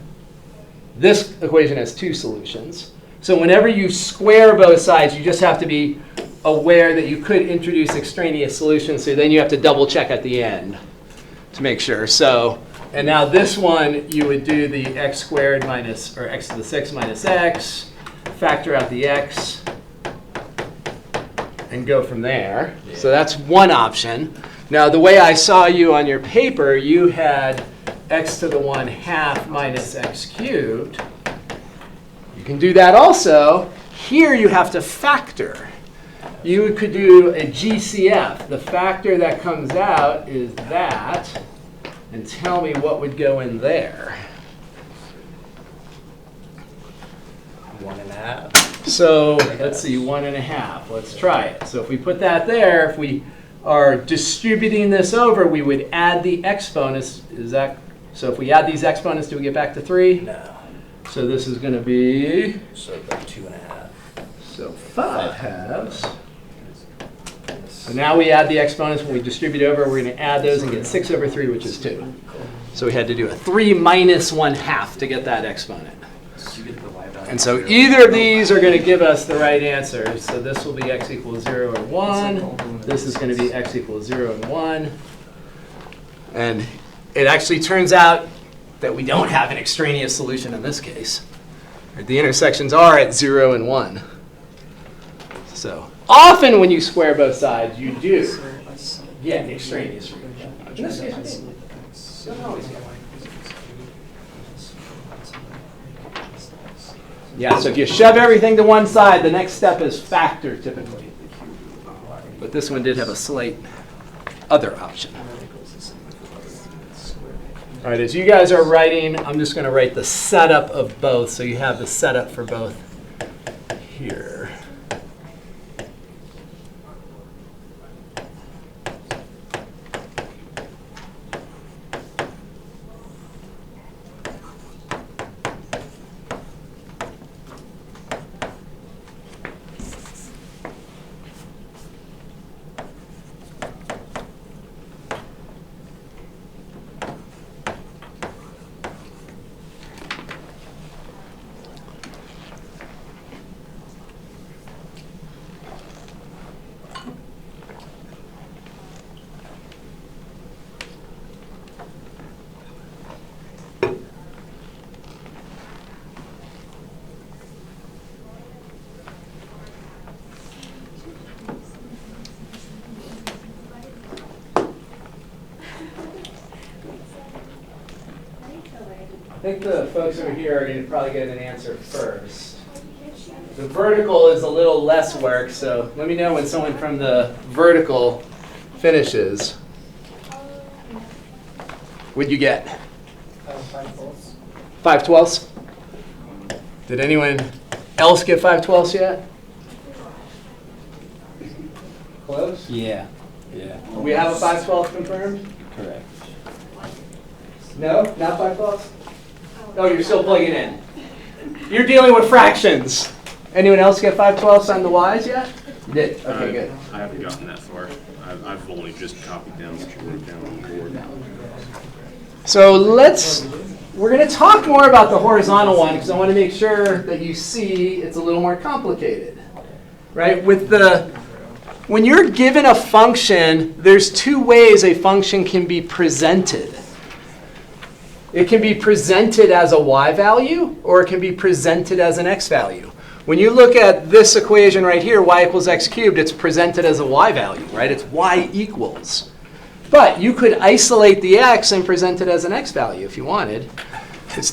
This equation has two solutions. So whenever you square both sides, you just have to be aware that you could introduce extraneous solutions, so then you have to double check at the end to make sure. So, and now this one, you would do the x squared minus, or x to the 6 minus x, factor out the x, and go from there. So that's one option. Now the way I saw you on your paper, you had x to the 1/2 minus x cubed. You can do that also. Here you have to factor. You could do a GCF. The factor that comes out is that. And tell me what would go in there. 1.5. So let's see, 1.5. Let's try it. So if we put that there, if we are distributing this over, we would add the exponents. Is that so? If we add these exponents, do we get back to 3? No. So this is going to be, So like 2.5. so 5 halves. So now we add the exponents. When we distribute over, we're going to add those and get 6 over 3, which is 2. So we had to do a 3 minus 1/2 to get that exponent. And so either of these are going to give us the right answer. So this will be x equals 0 or 1. This is going to be x equals 0 and 1. And it actually turns out that we don't have an extraneous solution in this case. The intersections are at 0 and 1. So often when you square both sides, you do get extraneous root. In this case, we don't always get one. Yeah, so if you shove everything to one side, the next step is factor typically. But this one did have a slight other option. All right, as you guys are writing, I'm just going to write the setup of both, so you have the setup for both here. I think the folks over here are going to probably get an answer first. The vertical is a little less work, so let me know when someone from the vertical finishes. What'd you get? 5/12. Did anyone else get 5/12 yet? Close? Yeah. Yeah. We have a 5/12 confirmed? Correct. No? Not 5/12? Oh, you're still plugging in. You're dealing with fractions. Anyone else get 5/12 on the y's yet? You did? Okay, good. I haven't gotten that far. I've only just copied down what you wrote down on the board. So we're going to talk more about the horizontal one because I want to make sure that you see it's a little more complicated. Right? When you're given a function, there's two ways a function can be presented. It can be presented as a y value, or it can be presented as an x value. When you look at this equation right here, y equals x cubed, it's presented as a y value, right? It's y equals. But you could isolate the x and present it as an x value if you wanted.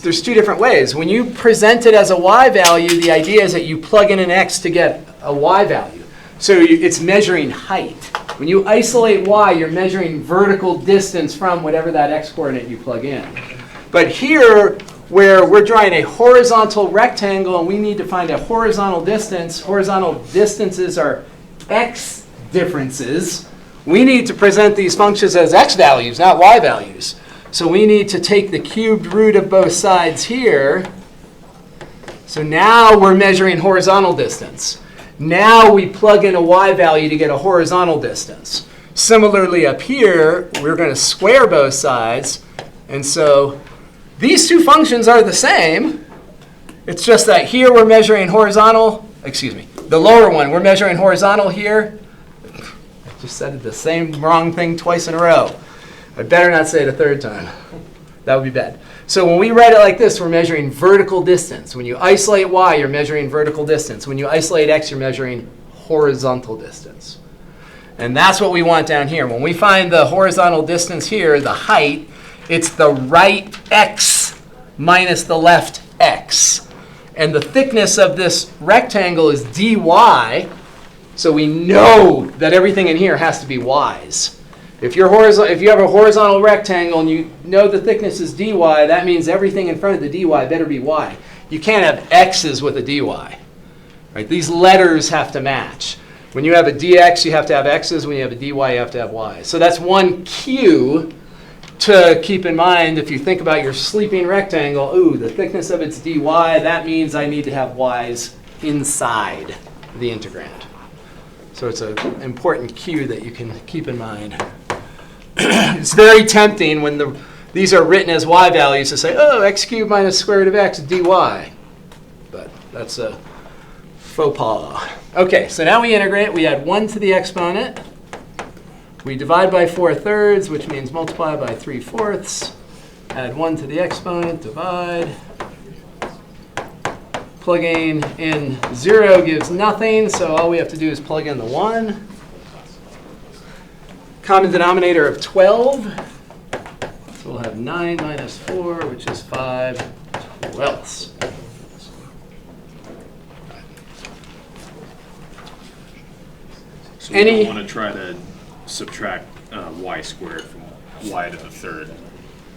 There's two different ways. When you present it as a y value, the idea is that you plug in an x to get a y value. So it's measuring height. When you isolate y, you're measuring vertical distance from whatever that x coordinate you plug in. But here, where we're drawing a horizontal rectangle and we need to find a horizontal distances are x differences. We need to present these functions as x values, not y values. So we need to take the cubed root of both sides here. So now we're measuring horizontal distance. Now we plug in a y value to get a horizontal distance. Similarly up here, we're going to square both sides. And so these two functions are the same. It's just that here we're measuring horizontal, the lower one, we're measuring horizontal here. I just said the same wrong thing twice in a row. I better not say it a third time. That would be bad. So when we write it like this, we're measuring vertical distance. When you isolate y, you're measuring vertical distance. When you isolate x, you're measuring horizontal distance. And that's what we want down here. When we find the horizontal distance here, the height, it's the right x minus the left x. And the thickness of this rectangle is dy, so we know that everything in here has to be y's. If you have a horizontal rectangle and you know the thickness is dy, that means everything in front of the dy better be y. You can't have x's with a dy. Right? These letters have to match. When you have a dx, you have to have x's. When you have a dy, you have to have y's. So that's one cue to keep in mind if you think about your sleeping rectangle. Ooh, the thickness of its dy, that means I need to have y's inside the integrand. So it's an important cue that you can keep in mind. It's very tempting when these are written as y values to say, oh, x cubed minus square root of x dy. But that's a faux pas. OK, so now we integrate. We add 1 to the exponent. We divide by 4/3, which means multiply by 3/4. Add 1 to the exponent, divide. Plugging in 0 gives nothing, so all we have to do is plug in the 1. Common denominator of 12. So we'll have 9 minus 4, which is 5/12. So we want to try to subtract y squared from y to the third.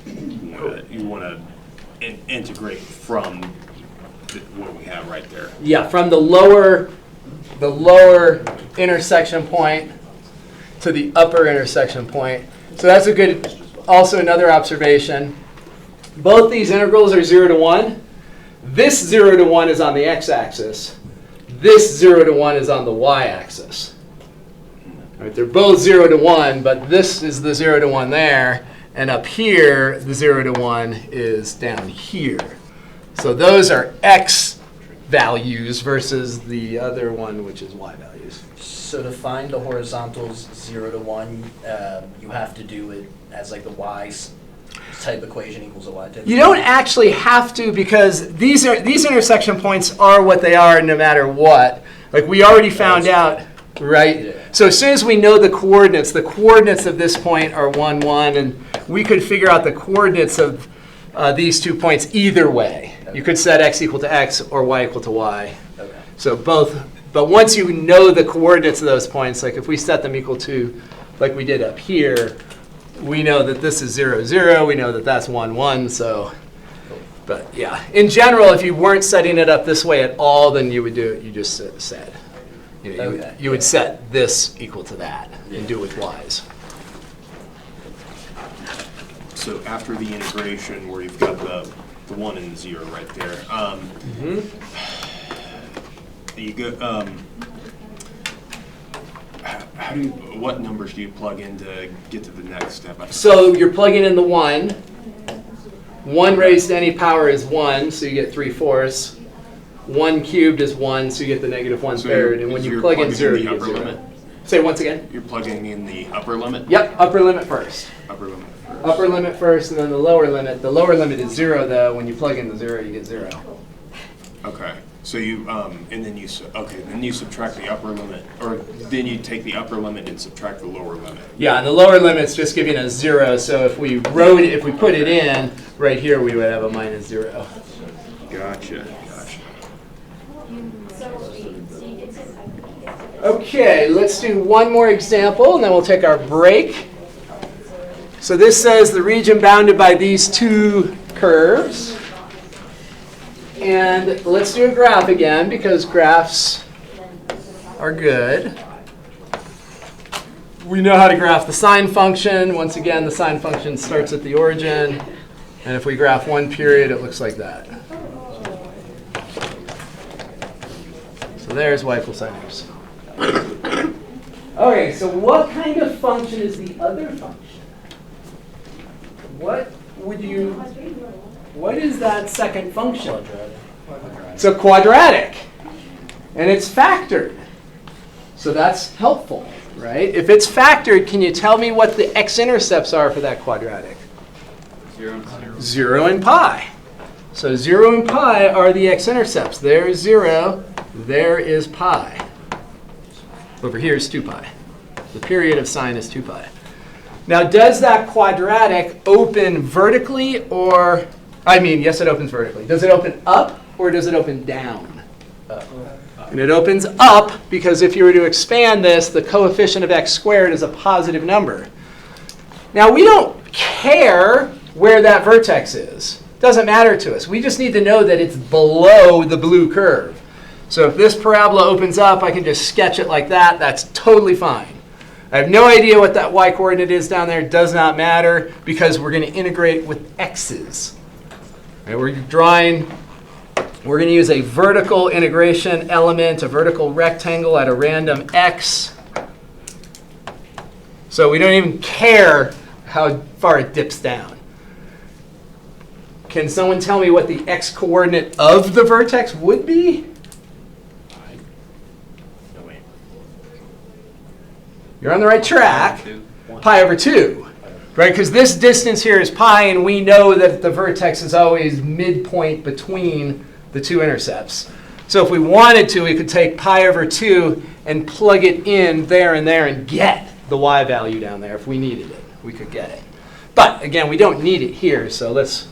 You want to integrate from what we have right there. Yeah, from the lower intersection point to the upper intersection point. So that's a good, also another observation. Both these integrals are 0 to 1. This 0 to 1 is on the x-axis. This 0 to 1 is on the y-axis. Right, they're both 0 to 1, but this is the 0 to 1 there. And up here, the 0 to 1 is down here. So those are x values versus the other one, which is y values. So to find the horizontals 0 to 1, you have to do it as like the y type equation equals a y type. You don't actually have to, because these intersection points are what they are no matter what. Like we already found out, right? Yeah. So as soon as we know the coordinates of this point are 1, 1, and we could figure out the coordinates of these 2 points either way. You could set x equal to x or y equal to y. Okay. So both, but once you know the coordinates of those points, like if we set them equal to, like we did up here, we know that this is 0, 0. We know that that's 1, 1. So, but yeah, in general, if you weren't setting it up this way at all, then you would do it. You just said, you would set this equal to that and do it with y's. So after the integration, where you've got the 1 and the 0 right there, you go. What numbers do you plug in to get to the next step? So you're plugging in the 1. 1 raised to any power is 1, so you get 3/4. 1 cubed is 1, so you get the negative 1/3. And when you plug in 0, you get 0. Limit? Say it once again. You're plugging in the upper limit? Yep, upper limit first. Upper limit first. Upper limit first, and then the lower limit. The lower limit is 0, though. When you plug in the 0, you get 0. Okay. So you, and then you subtract the upper limit, or then you take the upper limit and subtract the lower limit. Yeah, and the lower limit's just giving us 0. So if we put it in right here, we would have a minus 0. Gotcha. Okay, let's do one more example, and then we'll take our break. So this says the region bounded by these two curves. And let's do a graph again, because graphs are good. We know how to graph the sine function. Once again, the sine function starts at the origin. And if we graph one period, it looks like that. So there's y equals sine x. Okay, so what kind of function is the other function? What is that second function? It's a quadratic. And it's factored. So that's helpful, right? If it's factored, can you tell me what the x-intercepts are for that quadratic? 0 and 0. 0 and pi. So 0 and pi are the x-intercepts. There is 0. There is pi. Over here is 2 pi. The period of sine is 2 pi. Now, does that quadratic open vertically or, yes, it opens vertically. Does it open up or does it open down? And it opens up because if you were to expand this, the coefficient of x squared is a positive number. Now, we don't care where that vertex is. It doesn't matter to us. We just need to know that it's below the blue curve. So if this parabola opens up, I can just sketch it like that. That's totally fine. I have no idea what that y-coordinate is down there. It does not matter because we're going to integrate with x's. Right, we're going to use a vertical integration element, a vertical rectangle at a random x. So we don't even care how far it dips down. Can someone tell me what the x-coordinate of the vertex would be? No way. You're on the right track. 2. Pi over 2. Right, because this distance here is pi, and we know that the vertex is always midpoint between the two intercepts. So if we wanted to, we could take pi over 2 and plug it in there and get the y value down there if we needed it. We could get it. But again, we don't need it here, so let's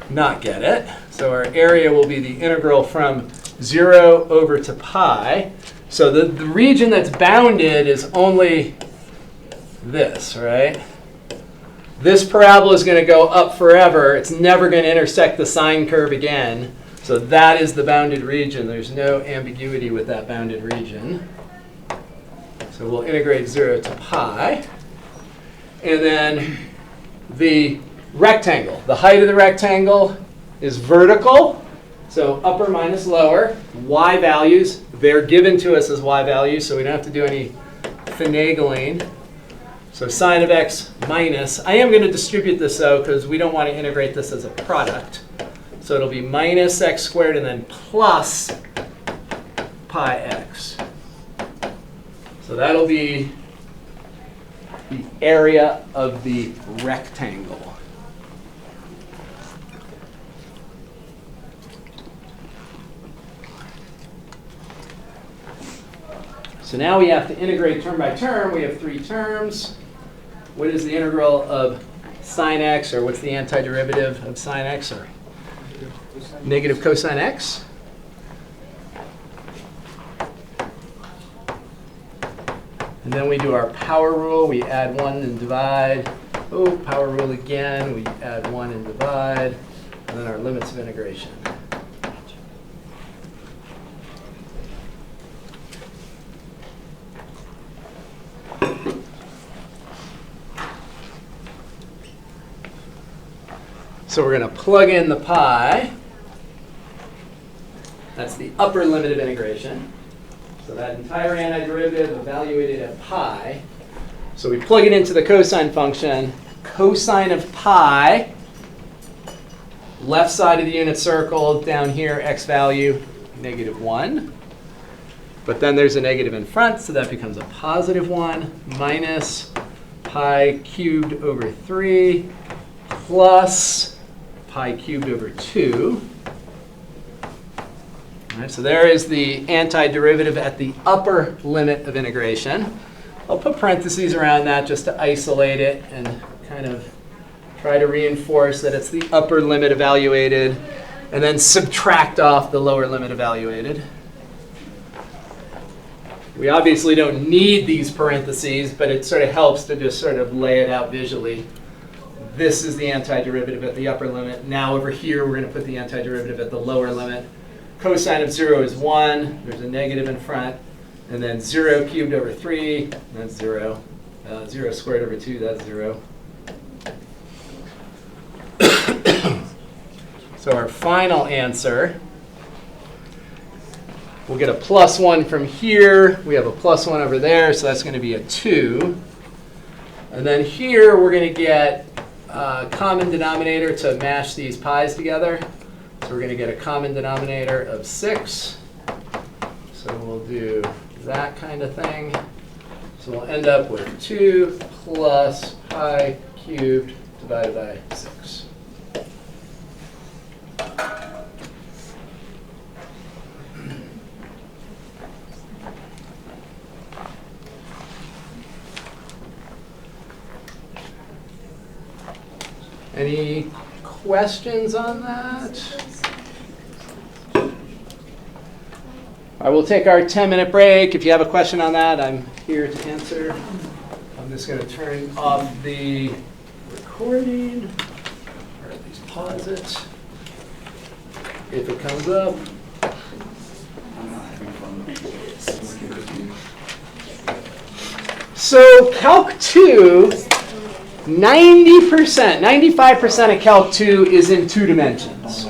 not get it. So our area will be the integral from 0 over to pi. So the region that's bounded is only this, right? This parabola is going to go up forever. It's never going to intersect the sine curve again. So that is the bounded region. There's no ambiguity with that bounded region. So we'll integrate 0 to pi. And then the rectangle. The height of the rectangle is vertical. So upper minus lower. Y values, they're given to us as y values, so we don't have to do any finagling. So sine of x minus. I am going to distribute this, though, because we don't want to integrate this as a product. So it'll be minus x squared and then plus pi x. So that'll be the area of the rectangle. So now we have to integrate term by term. We have 3 terms. What is the integral of sine x, or what's the antiderivative of sine x, or negative cosine x? And then we do our power rule. We add 1 and divide. Oh, power rule again. We add 1 and divide. And then our limits of integration. So we're going to plug in the pi. That's the upper limit of integration. So that entire antiderivative evaluated at pi. So we plug it into the cosine function. Cosine of pi, left side of the unit circle, down here, x value, -1. But then there's a negative in front, so that becomes a +1 minus pi cubed over 3 plus pi cubed over 2. All right, so there is the antiderivative at the upper limit of integration. I'll put parentheses around that just to isolate it and kind of try to reinforce that it's the upper limit evaluated, and then subtract off the lower limit evaluated. We obviously don't need these parentheses, but it sort of helps to just sort of lay it out visually. This is the antiderivative at the upper limit. Now over here, we're going to put the antiderivative at the lower limit. Cosine of 0 is 1. There's a negative in front. And then 0 cubed over 3, that's 0. 0 squared over 2, that's 0. So our final answer We'll get a +1 from here. We have a +1 over there, so that's going to be a 2. And then here we're going to get a common denominator to mash these pi's together. So we're going to get a common denominator of 6. So we'll do that kind of thing. So we'll end up with 2 plus pi cubed divided by 6. Any questions on that? I will take our 10-minute break. If you have a question on that, I'm here to answer. I'm just going to turn off the recording, or at least pause it if it comes up. So Calc 2, 90%, 95% of Calc 2 is in 2 dimensions.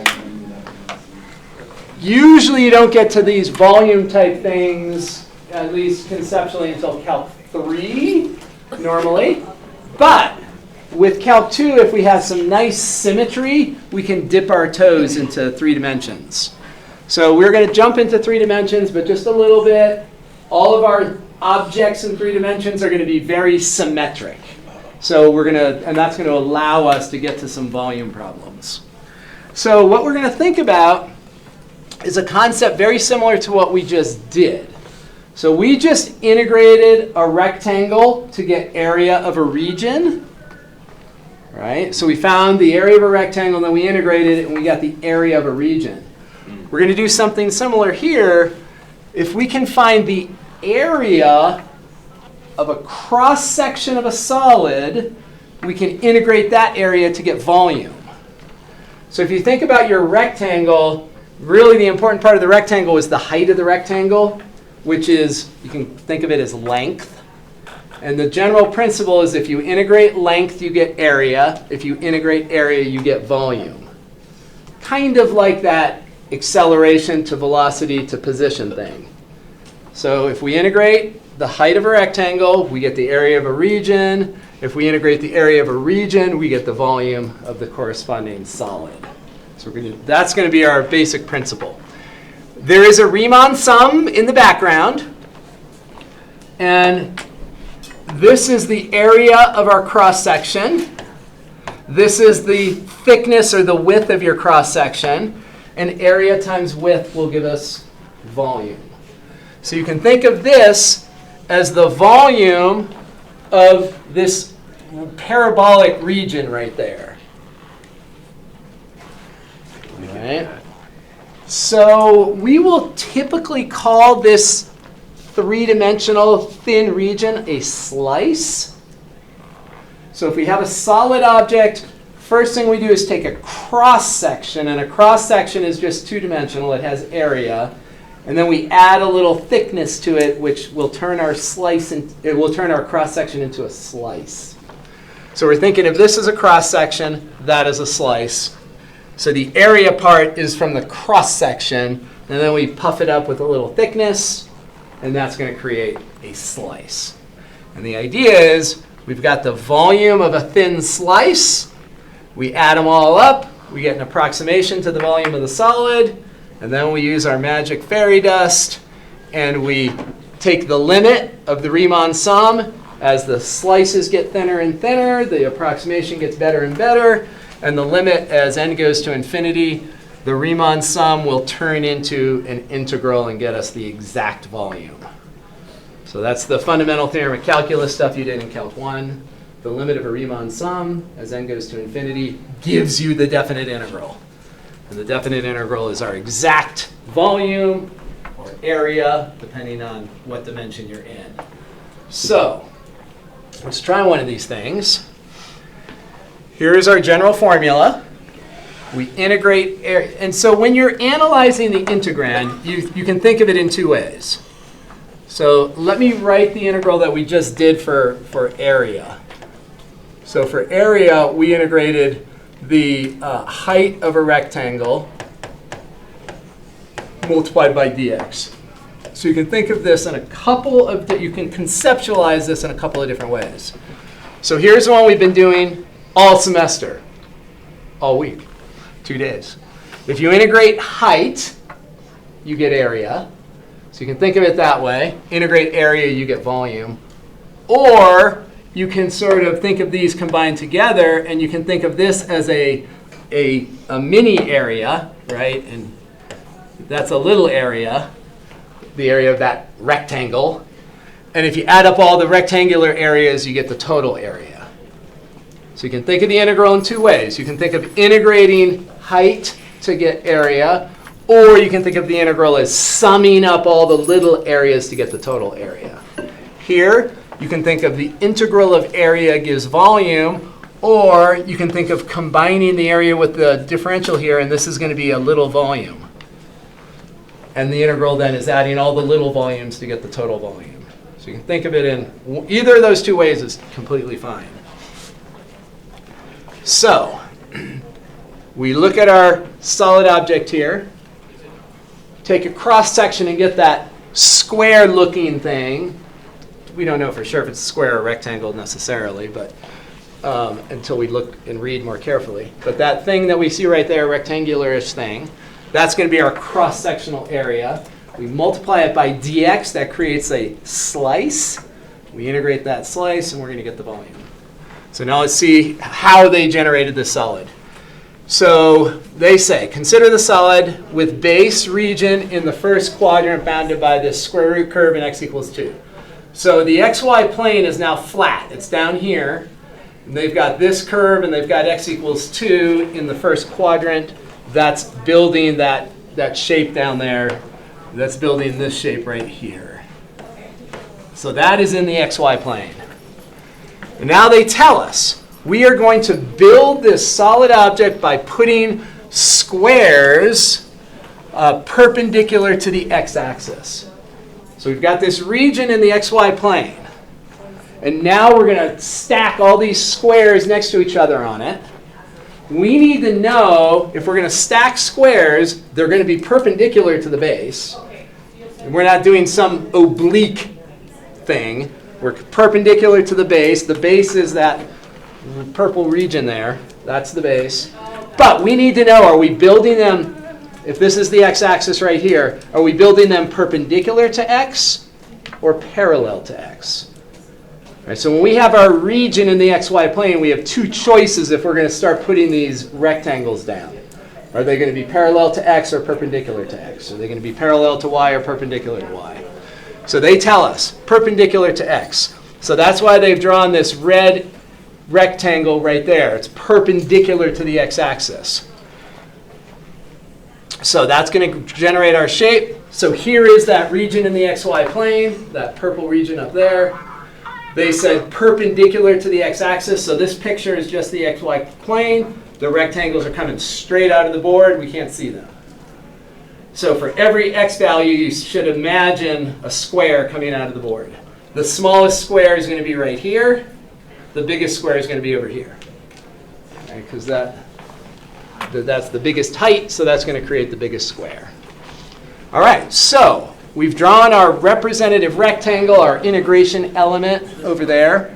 Usually you don't get to these volume type things, at least conceptually, until Calc 3, normally. But with Calc 2, if we have some nice symmetry, we can dip our toes into 3 dimensions. So we're going to jump into 3 dimensions, but just a little bit. All of our objects in 3 dimensions are going to be very symmetric. So we're going to, and that's going to allow us to get to some volume problems. So what we're going to think about is a concept very similar to what we just did. So we just integrated a rectangle to get area of a region. Right? So we found the area of a rectangle, and then we integrated it, and we got the area of a region. We're going to do something similar here. If we can find the area of a cross-section of a solid, we can integrate that area to get volume. So if you think about your rectangle, really the important part of the rectangle is the height of the rectangle, which is, you can think of it as length. And the general principle is if you integrate length, you get area. If you integrate area, you get volume. Kind of like that acceleration to velocity to position thing. So if we integrate the height of a rectangle, we get the area of a region. If we integrate the area of a region, we get the volume of the corresponding solid. So that's going to be our basic principle. There is a Riemann sum in the background. And this is the area of our cross-section. This is the thickness or the width of your cross-section. And area times width will give us volume. So you can think of this as the volume of this parabolic region right there. All right. So we will typically call this 3-dimensional thin region a slice. So if we have a solid object, first thing we do is take a cross-section, and a cross-section is just 2-dimensional. It has area. And then we add a little thickness to it, which will turn our it will turn our cross-section into a slice. So we're thinking if this is a cross-section, that is a slice. So the area part is from the cross-section, and then we puff it up with a little thickness, and that's going to create a slice. And the idea is we've got the volume of a thin slice. We add them all up. We get an approximation to the volume of the solid. And then we use our magic fairy dust, and we take the limit of the Riemann sum. As the slices get thinner and thinner, the approximation gets better and better. And the limit, as n goes to infinity, the Riemann sum will turn into an integral and get us the exact volume. So that's the fundamental theorem of calculus stuff you did in Calc 1. The limit of a Riemann sum, as n goes to infinity, gives you the definite integral. And the definite integral is our exact volume or area, depending on what dimension you're in. So let's try one of these things. Here's our general formula. We integrate area. And so when you're analyzing the integrand, you can think of it in 2 ways. So let me write the integral that we just did for area. So for area, we integrated the height of a rectangle multiplied by dx. So you can think of this in a couple of, you can conceptualize this in a couple of different ways. So here's one we've been doing all semester, all week, 2 days. If you integrate height, you get area. So you can think of it that way. Integrate area, you get volume. Or you can sort of think of these combined together, and you can think of this as a mini area, right? And that's a little area, the area of that rectangle. And if you add up all the rectangular areas, you get the total area. So you can think of the integral in 2 ways. You can think of integrating height to get area, or you can think of the integral as summing up all the little areas to get the total area. Here, you can think of the integral of area gives volume, or you can think of combining the area with the differential here, and this is going to be a little volume. And the integral then is adding all the little volumes to get the total volume. So you can think of it in either of those 2 ways is completely fine. So we look at our solid object here, take a cross section and get that square looking thing. We don't know for sure if it's square or rectangle necessarily, but until we look and read more carefully. But that thing that we see right there, rectangular-ish thing, that's going to be our cross-sectional area. We multiply it by dx, that creates a slice. We integrate that slice, and we're going to get the volume. So now let's see how they generated this solid. So they say, consider the solid with base region in the first quadrant bounded by this square root curve in x equals 2. So the xy plane is now flat. It's down here. And they've got this curve, and they've got x equals 2 in the first quadrant. That's building that shape down there. That's building this shape right here. So that is in the xy plane. And now they tell us we are going to build this solid object by putting squares perpendicular to the x-axis. So we've got this region in the xy plane. And now we're going to stack all these squares next to each other on it. We need to know if we're going to stack squares, they're going to be perpendicular to the base. And we're not doing some oblique thing. We're perpendicular to the base. The base is that purple region there. That's the base. But we need to know, are we building them, if this is the x-axis right here, are we building them perpendicular to x or parallel to x? All right, so when we have our region in the xy plane, we have 2 choices if we're going to start putting these rectangles down. Are they going to be parallel to x or perpendicular to x? Are they going to be parallel to y or perpendicular to y? So they tell us perpendicular to x. So that's why they've drawn this red rectangle right there. It's perpendicular to the x-axis. So that's going to generate our shape. So here is that region in the xy plane, that purple region up there. They said perpendicular to the x-axis, so this picture is just the xy plane. The rectangles are coming straight out of the board. We can't see them. So for every x value, you should imagine a square coming out of the board. The smallest square is going to be right here. The biggest square is going to be over here. Because that's the biggest height, so that's going to create the biggest square. All right, so we've drawn our representative rectangle, our integration element over there.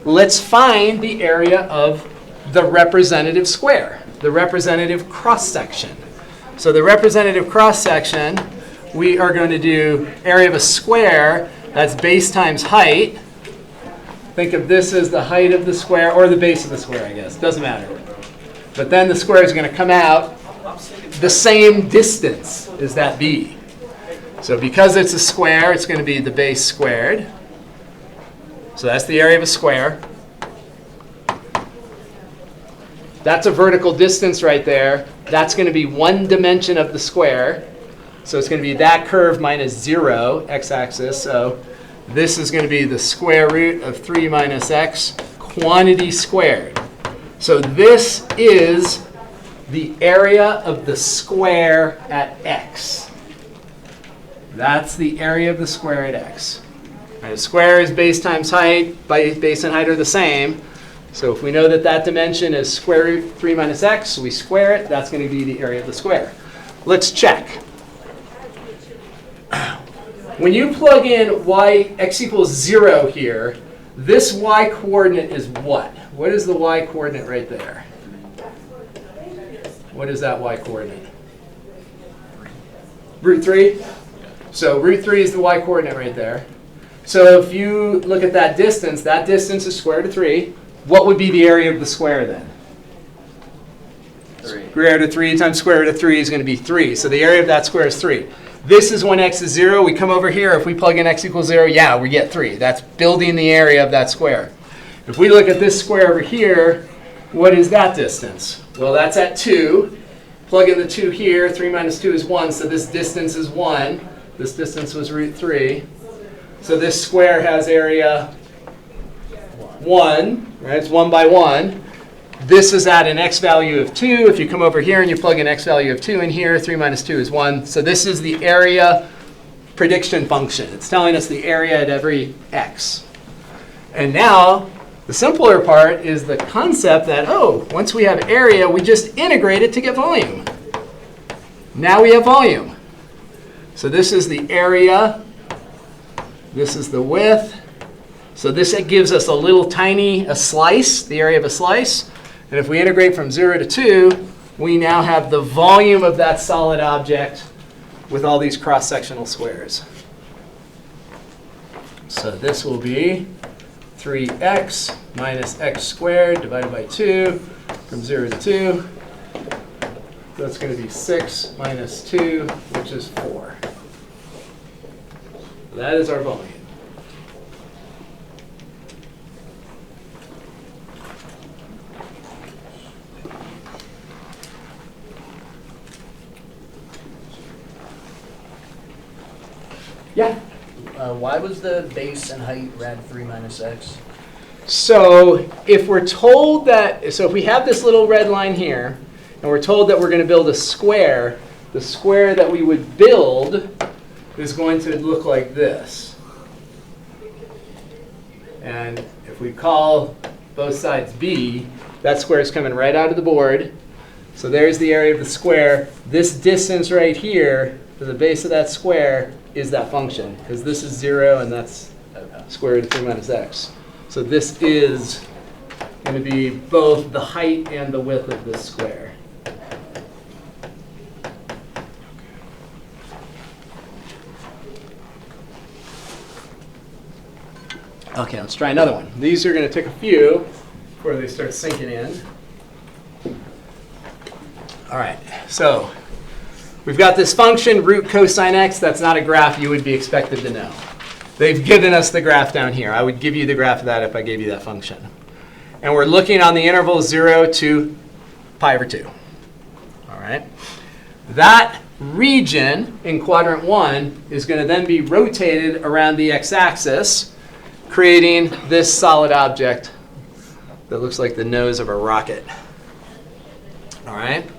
Let's find the area of the representative square, the representative cross-section. So the representative cross-section, we are going to do area of a square, that's base times height. Think of this as the height of the square, or the base of the square, I guess. Doesn't matter. But then the square is going to come out the same distance as that b. So because it's a square, it's going to be the base squared. So that's the area of a square. That's a vertical distance right there. That's going to be 1 dimension of the square. So it's going to be that curve minus 0, x-axis. So this is going to be the square root of 3 minus x, quantity squared. So this is the area of the square at x. That's the area of the square at x. Right, the square is base times height. Base and height are the same. So if we know that that dimension is square root 3 minus x, so we square it, that's going to be the area of the square. Let's check. when you plug in x equals 0 here, this y coordinate is what? What is the y coordinate right there? What is that y coordinate? Root 3? So root 3 is the y coordinate right there. So if you look at that distance is square root of 3. What would be the area of the square then? 3. Square root of 3 times square root of 3 is going to be 3. So the area of that square is 3. This is when x is 0. We come over here. If we plug in x equals 0, yeah, we get 3. That's building the area of that square. If we look at this square over here, what is that distance? Well, that's at 2. Plug in the 2 here. 3 minus 2 is 1. So this distance is 1. This distance was root 3. So this square has area 1. Right? It's 1 by 1. This is at an x value of 2. If you come over here and you plug an x value of 2 in here, 3 minus 2 is 1. So this is the area prediction function. It's telling us the area at every x. And now, the simpler part is the concept that, oh, once we have area, we just integrate it to get volume. Now we have volume. So this is the area. This is the width. So this gives us a little tiny slice, the area of a slice. And if we integrate from 0 to 2, we now have the volume of that solid object with all these cross-sectional squares. So this will be 3x minus x squared divided by 2 from 0 to 2. That's going to be 6 minus 2, which is 4. That is our volume. Yeah. Why was the base and height rad 3 minus x? So if we're told that, so if we have this little red line here, and we're told that we're going to build a square, the square that we would build is going to look like this. And if we call both sides b, that square is coming right out of the board. So there's the area of the square. This distance right here to the base of that square is that function, because this is 0 and that's square root of 3 minus x. So this is going to be both the height and the width of this square. Okay, let's try another one. These are going to take a few before they start sinking in. All right, so we've got this function, root cosine x. That's not a graph you would be expected to know. They've given us the graph down here. I would give you the graph of that if I gave you that function. And we're looking on the interval 0 to pi over 2. All right. That region in quadrant 1 is going to then be rotated around the x-axis, creating this solid object that looks like the nose of a rocket. All right.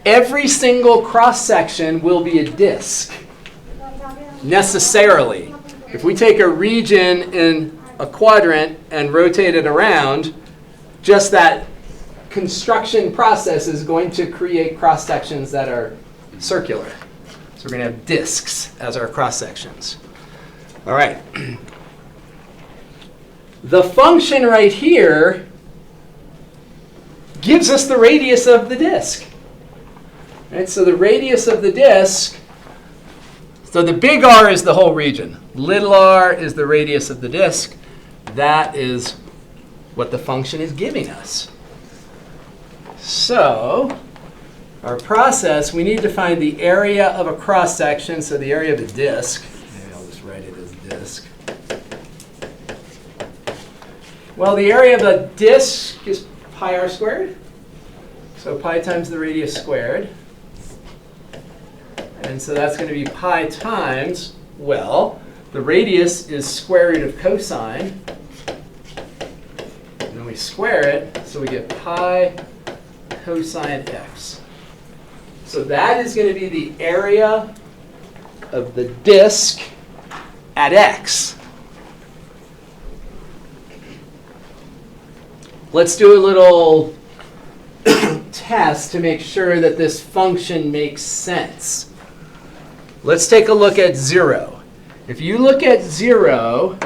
Every single cross-section will be a disk, necessarily. If we take a region in a quadrant and rotate it around, just that construction process is going to create cross-sections that are circular. So we're going to have disks as our cross-sections. All right. The function right here gives us the radius of the disk. Right, so the radius of the disk, so the big R is the whole region. Little r is the radius of the disk. That is what the function is giving us. So our process, we need to find the area of a cross-section, so the area of a disk. Maybe I'll just write it as disk. Well, the area of a disk is pi r squared. So pi times the radius squared. And so that's going to be pi times, well, the radius is square root of cosine. And then we square it, so we get pi cosine x. So that is going to be the area of the disk at x. Let's do a little test to make sure that this function makes sense. Let's take a look at 0. If you look at 0,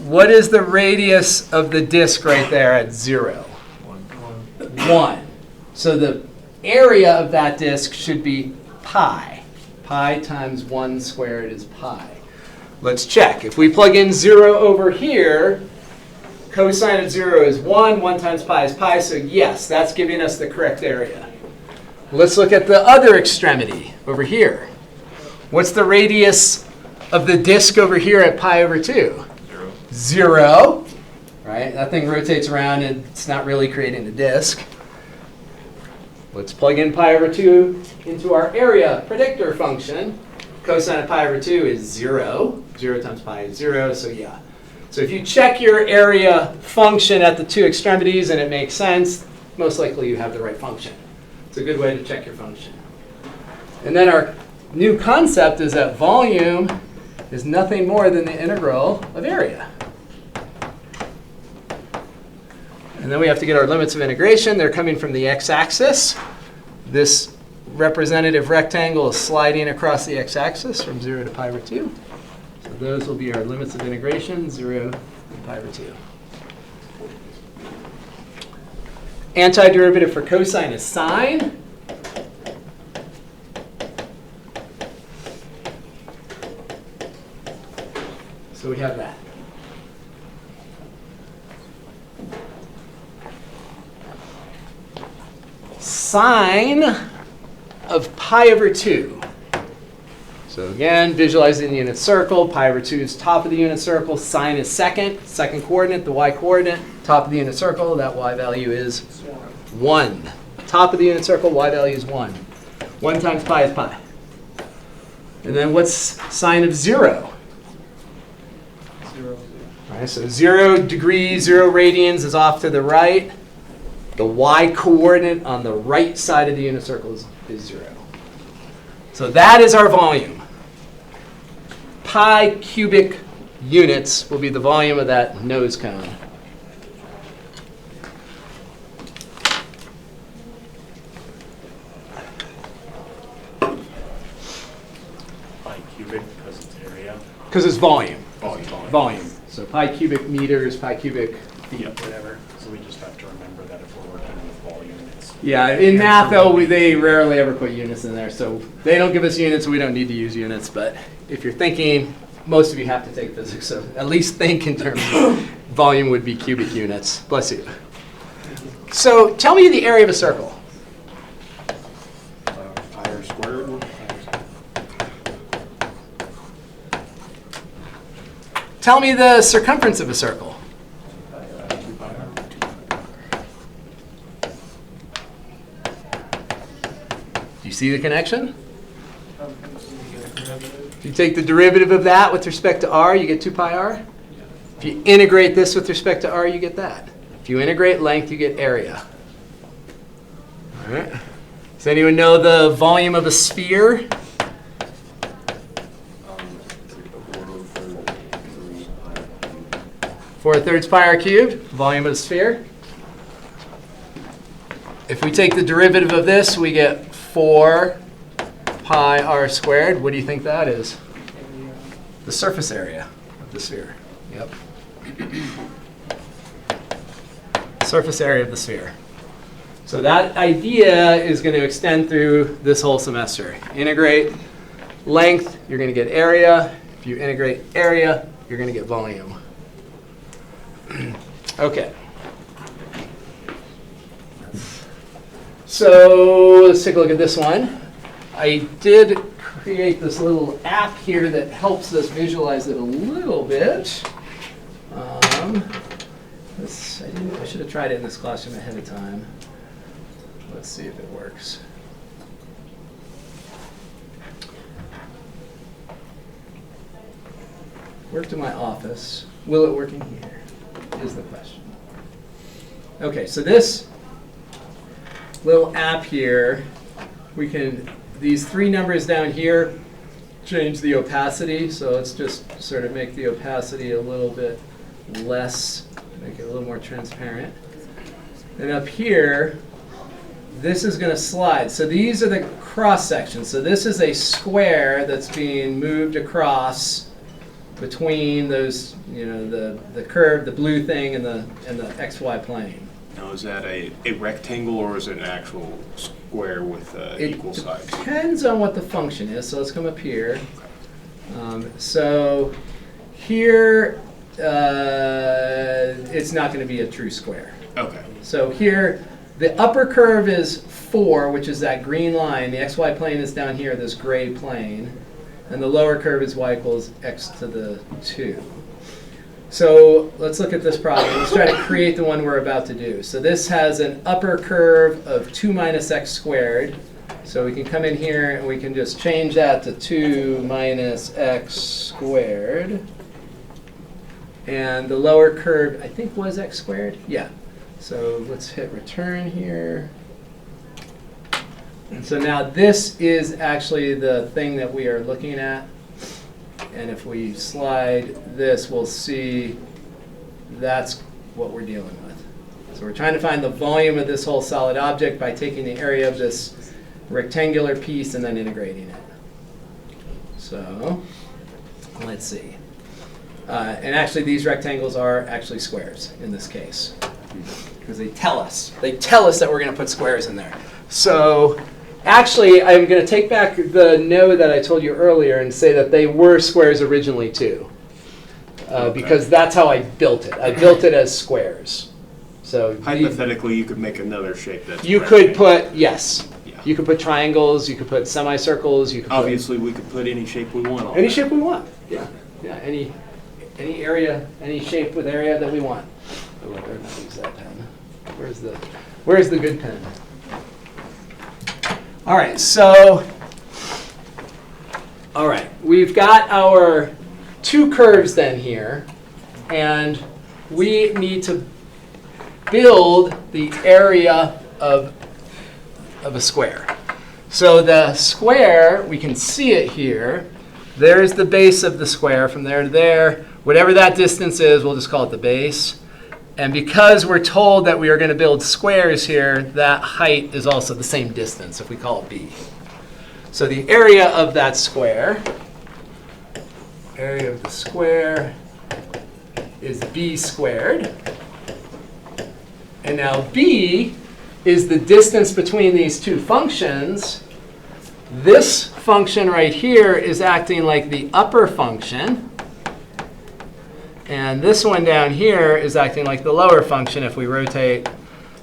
what is the radius of the disk right there at 0? 1. So the area of that disk should be pi. Pi times 1 squared is pi. Let's check. If we plug in 0 over here, cosine of 0 is 1. 1 times pi is pi. So yes, that's giving us the correct area. Let's look at the other extremity over here. What's the radius of the disk over here at pi over 2? 0. Right? That thing rotates around and it's not really creating a disk. Let's plug in pi over 2 into our area predictor function. Cosine of pi over 2 is 0. 0 times pi is 0, so yeah. So if you check your area function at the two extremities and it makes sense, most likely you have the right function. It's a good way to check your function. And then our new concept is that volume is nothing more than the integral of area. And then we have to get our limits of integration. They're coming from the x-axis. This representative rectangle is sliding across the x-axis from 0 to pi over 2. So those will be our limits of integration, 0 to pi over 2. Antiderivative for cosine is sine. So we have that. Sine of pi over 2. So again, visualizing the unit circle. Pi over 2 is top of the unit circle. Sine is second coordinate, the y coordinate. Top of the unit circle, that y value is 1. Top of the unit circle, y value is 1. 1 times pi is pi. And then what's sine of 0? 0. All right, so 0 degrees, 0 radians is off to the right. The y coordinate on the right side of the unit circle is 0. So that is our volume. Pi cubic units will be the volume of that nose cone. Pi cubic because it's area. Because it's volume. Volume. Volume. So pi cubic meters, pi cubic feet, whatever. So we just have to remember that if we're working with volume, it's. Yeah, in math, though, they rarely ever put units in there. So they don't give us units, we don't need to use units. But if you're thinking, most of you have to take physics, so at least think in terms of volume would be cubic units. Bless you. So tell me the area of a circle. Pi r squared. Tell me the circumference of a circle. Do you see the connection? If you take the derivative of that with respect to r, you get 2 pi r. If you integrate this with respect to r, you get that. If you integrate length, you get area. All right. Does anyone know the volume of a sphere? 4/3 pi r cubed, volume of the sphere. If we take the derivative of this, we get 4 pi r squared. What do you think that is? The surface area of the sphere. Yep. Surface area of the sphere. So that idea is going to extend through this whole semester. Integrate length, you're going to get area. If you integrate area, you're going to get volume. Okay. So let's take a look at this one. I did create this little app here that helps us visualize it a little bit. I should have tried it in this classroom ahead of time. Let's see if it works. Worked in my office. Will it work in here? Is the question. Okay, so this little app here, we can, these 3 numbers down here, change the opacity. So let's just sort of make the opacity a little bit less, make it a little more transparent. And up here, this is going to slide. So these are the cross section. So this is a square that's being moved across between those, the curve, the blue thing, and the XY plane. Now, is that a rectangle or is it an actual square with equal sides? It depends on what the function is. So let's come up here. So here, it's not going to be a true square. Okay. So here, the upper curve is 4, which is that green line. The xy plane is down here, this gray plane. And the lower curve is y equals x to the 2. So let's look at this problem. Let's try to create the one we're about to do. So this has an upper curve of 2 minus x squared. So we can come in here and we can just change that to 2 minus x squared. And the lower curve, I think, was x squared? Yeah. So let's hit return here. And so now this is actually the thing that we are looking at. And if we slide this, we'll see that's what we're dealing with. So we're trying to find the volume of this whole solid object by taking the area of this rectangular piece and then integrating it. So let's see. And actually, these rectangles are actually squares in this case, because they tell us that we're going to put squares in there. So actually, I'm going to take back the no that I told you earlier and say that they were squares originally too, because that's how I built it. I built it as squares. So Hypothetically, you could make another shape that's you could put, yes, Yeah. you could put triangles, you could put semicircles, you could Obviously, we could put any shape we want on put any that. shape we want. Yeah, yeah, any area, any shape with area that we want. Oh, I better not use that pen. Where's the good pen? All right, so, we've got our two curves then here, and we need to build the area of a square. So the square, we can see it here. There's the base of the square from there to there. Whatever that distance is, we'll just call it the base. And because we're told that we are going to build squares here, that height is also the same distance if we call it b. So the area of that square, area of the square is b squared. And now b is the distance between these two functions. This function right here is acting like the upper function. And this one down here is acting like the lower function if we rotate.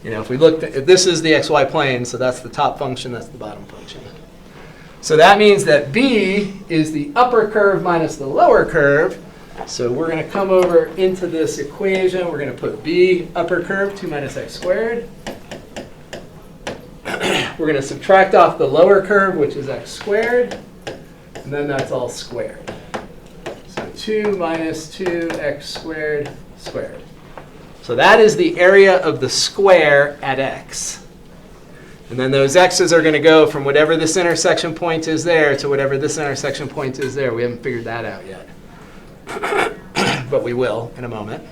If we look, this is the xy plane, so that's the top function, that's the bottom function. So that means that b is the upper curve minus the lower curve. So we're going to come over into this equation. We're going to put b upper curve, 2 minus x squared. We're going to subtract off the lower curve, which is x squared. And then that's all squared. 2 minus 2x squared squared. So that is the area of the square at x. And then those x's are going to go from whatever this intersection point is there to whatever this intersection point is there. We haven't figured that out yet. But we will in a moment.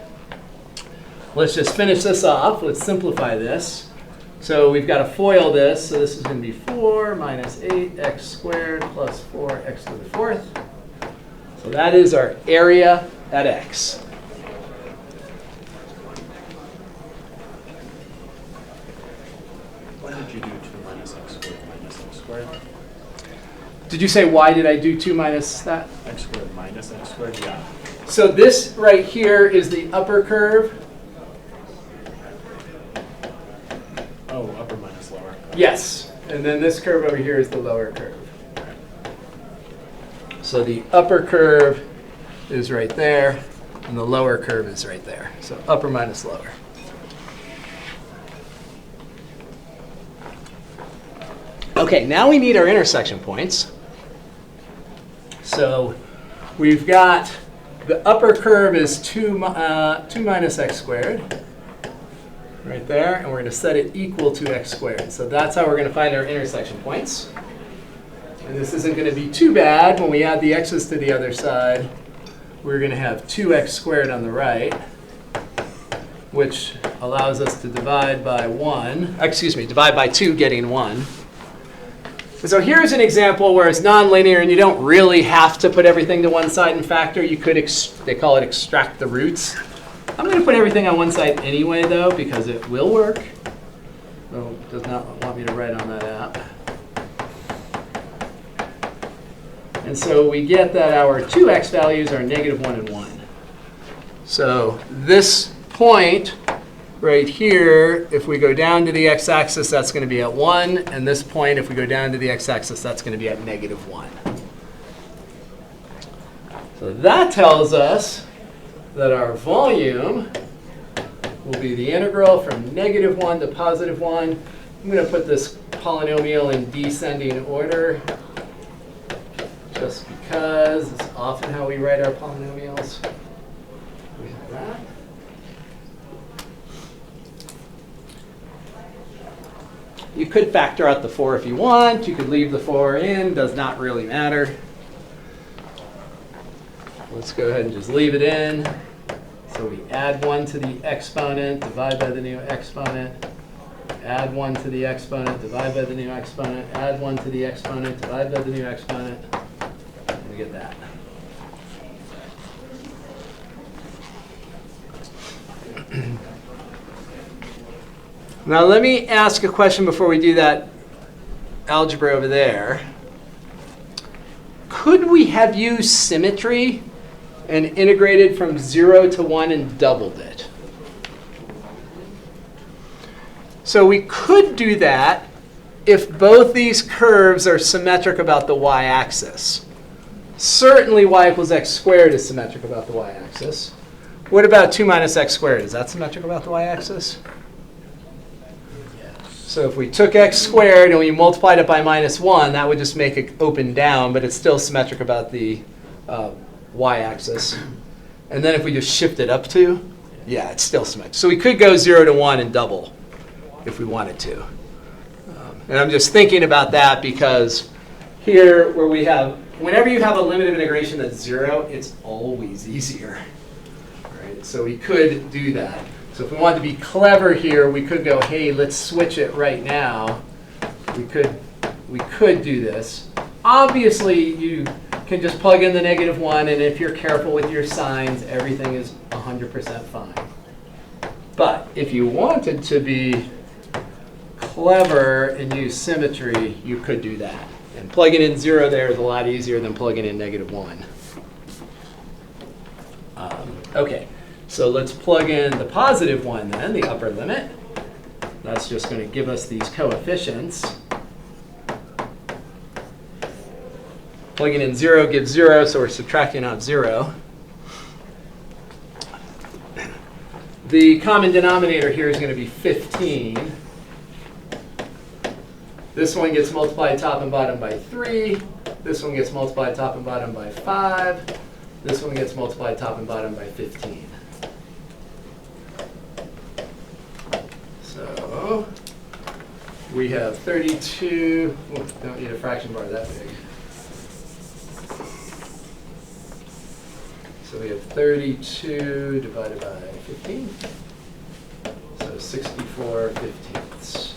Let's just finish this off. Let's simplify this. So we've got to FOIL this. So this is going to be 4 minus 8x squared plus 4x to the fourth. So that is our area at x. Why did you do 2 minus x squared minus x squared? Did you say why did I do 2 minus that? X squared minus x squared, yeah. So this right here is the upper curve. Oh, upper minus lower. Yes. And then this curve over here is the lower curve. So the upper curve is right there, and the lower curve is right there. So upper minus lower. Okay, now we need our intersection points. So we've got the upper curve is 2 minus x squared. Right there, and we're going to set it equal to x squared. So that's how we're going to find our intersection points. And this isn't going to be too bad. When we add the x's to the other side, we're going to have 2x squared on the right, which allows us to divide by 2, getting 1. So here's an example where it's nonlinear and you don't really have to put everything to one side and factor. You could, they call it extract the roots. I'm going to put everything on one side anyway, though, because it will work. So it does not want me to write on that app. And so we get that our 2x values are -1 and 1. So this point right here, if we go down to the x-axis, that's going to be at 1. And this point, if we go down to the x-axis, that's going to be at -1. So that tells us that our volume will be the integral from -1 to +1. I'm going to put this polynomial in descending order, just because it's often how we write our polynomials. We have that. You could factor out the 4 if you want. You could leave the 4 in. Does not really matter. Let's go ahead and just leave it in. So we add 1 to the exponent, divide by the new exponent. Add 1 to the exponent, divide by the new exponent. Add 1 to the exponent, divide by the new exponent. And we get that. Now let me ask a question before we do that algebra over there. Could we have used symmetry and integrated from 0 to 1 and doubled it? So we could do that if both these curves are symmetric about the y-axis. Certainly y equals x squared is symmetric about the y-axis. What about 2 minus x squared? Is that symmetric about the y-axis? So if we took x squared and we multiplied it by -1, that would just make it open down, but it's still symmetric about the y-axis. And then if we just shift it up 2, yeah, it's still symmetric. So we could go 0 to 1 and double if we wanted to. And I'm just thinking about that because here where we have, whenever you have a limit of integration that's 0, it's always easier. Right? So we could do that. So if we wanted to be clever here, we could go, hey, let's switch it right now. We could do this. Obviously, you can just plug in the -1, and if you're careful with your signs, everything is 100% fine. But if you wanted to be clever and use symmetry, you could do that. And plugging in 0 there is a lot easier than plugging in -1. OK. So let's plug in the +1 then, the upper limit. That's just going to give us these coefficients. Plugging in 0 gives 0, so we're subtracting out 0. The common denominator here is going to be 15. This one gets multiplied top and bottom by 3. This one gets multiplied top and bottom by 5. This one gets multiplied top and bottom by 15. So we have 32. Oh, don't need a fraction bar that big. So we have 32 divided by 15. So 64/15.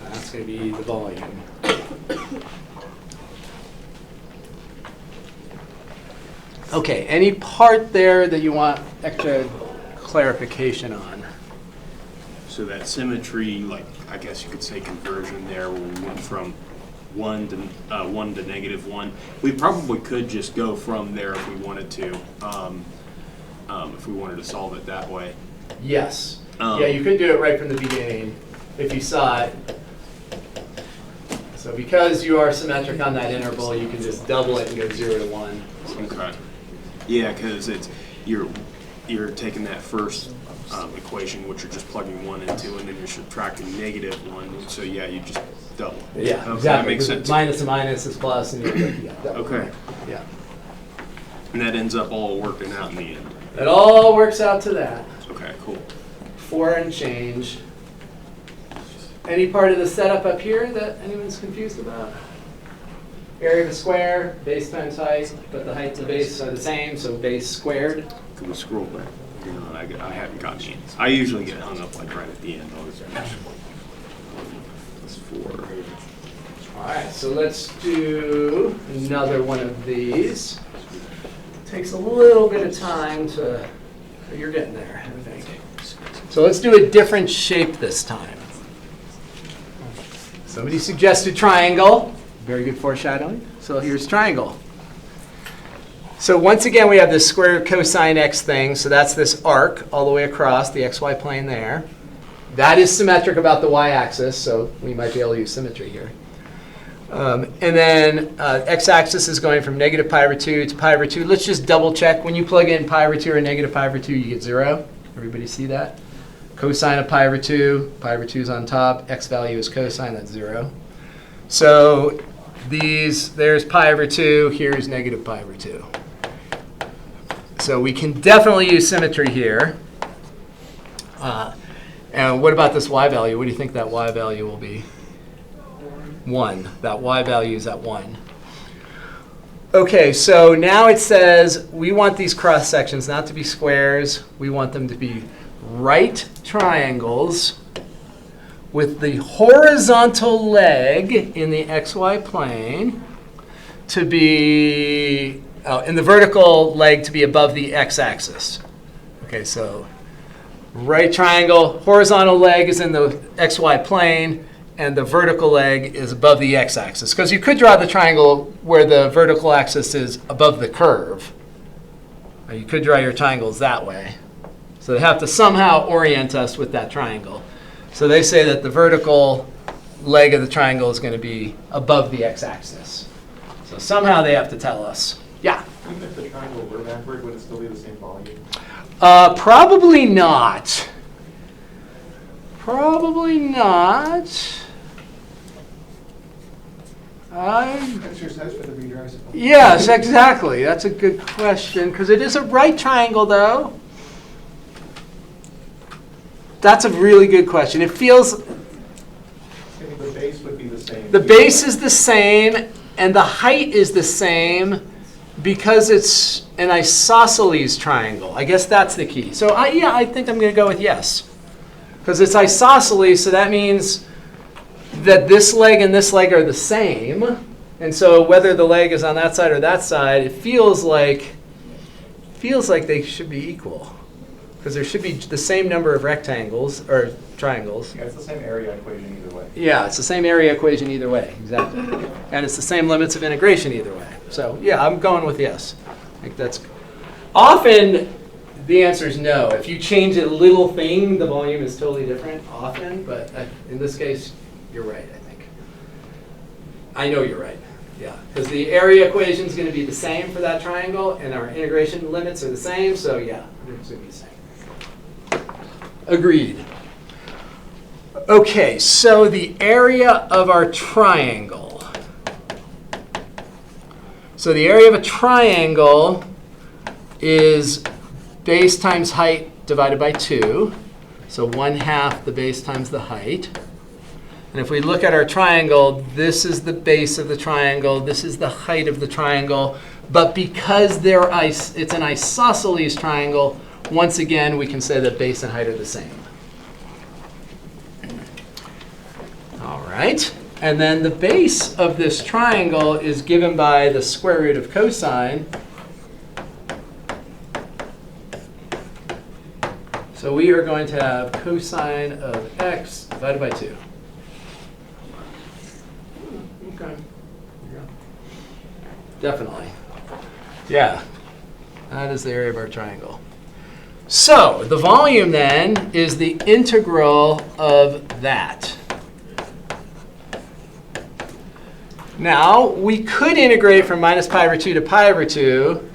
That's going to be the volume. Okay, any part there that you want extra clarification on? So that symmetry, like I guess you could say conversion there, where we went from 1 to -1. We probably could just go from there if we wanted to, if we wanted to solve it that way. Yes. Yeah, you could do it right from the beginning if you saw it. So because you are symmetric on that interval, you can just double it and go 0 to 1. Okay. Yeah, because it's you're taking that first equation, which you're just plugging 1 into, and then you're subtracting -1. So yeah, you just double. Yeah, Okay, exactly. that makes sense. Minus a minus is plus, and you're double. Okay. Yeah. And that ends up all working out in the end. It all works out to that. Okay, cool. 4 and change. Any part of the setup up here that anyone's confused about? Area of a square, base times height, but the height and the base are the same, so base squared. Can we scroll back? No, I haven't gotten the ends. I usually get hung up like right at the end. That's 4. All right, so let's do another one of these. Takes a little bit of time to, you're getting there, I think. So let's do a different shape this time. Somebody suggested triangle. Very good foreshadowing. So here's triangle. So once again, we have this square cosine x thing. So that's this arc all the way across the xy plane there. That is symmetric about the y-axis, so we might be able to use symmetry here. And then x-axis is going from negative pi over 2 to pi over 2. Let's just double check. When you plug in pi over 2 or negative pi over 2, you get 0. Everybody see that? Cosine of pi over 2 is on top. X value is cosine, that's 0. So there's pi over 2, here's negative pi over 2. So we can definitely use symmetry here. And what about this y value? What do you think that y value will be? 1. That y value is at 1. Okay, so now it says we want these cross sections not to be squares. We want them to be right triangles with the horizontal leg in the xy plane to be, and the vertical leg to be above the x-axis. Okay, so right triangle, horizontal leg is in the xy plane, and the vertical leg is above the x-axis. Because you could draw the triangle where the vertical axis is above the curve. Or you could draw your triangles that way. So they have to somehow orient us with that triangle. So they say that the vertical leg of the triangle is going to be above the x-axis. So somehow they have to tell us. Yeah? Even if the triangle were backward, would it still be the same volume? Probably not. Probably not. Exercise for the reader, I suppose. Yes, exactly. That's a good question, because it is a right triangle, though. That's a really good question. It feels The base would be the same. the base is the same, and the height is the same because it's an isosceles triangle. I guess that's the key. So I think I'm going to go with yes, because it's isosceles, so that means that this leg and this leg are the same. And so whether the leg is on that side or that side, it feels like they should be equal. Because there should be the same number of rectangles, or triangles. Yeah, it's the same area equation either way. Yeah, it's the same area equation either way, exactly. And it's the same limits of integration either way. So yeah, I'm going with yes. I think that's, often the answer is no. If you change a little thing, the volume is totally different, often, but in this case, you're right, I think. I know you're right, yeah. Because the area equation is going to be the same for that triangle, and our integration limits are the same, so yeah, it's going to be the same. Agreed. Okay, so the area of our triangle. So the area of a triangle is base times height divided by 2. So 1/2 the base times the height. And if we look at our triangle, this is the base of the triangle, this is the height of the triangle. But because it's an isosceles triangle, once again, we can say that base and height are the same. All right. And then the base of this triangle is given by the square root of cosine. So we are going to have cosine of x divided by 2. Okay. Definitely. Yeah. That is the area of our triangle. So the volume then is the integral of that. Now, we could integrate from minus pi over 2 to pi over 2,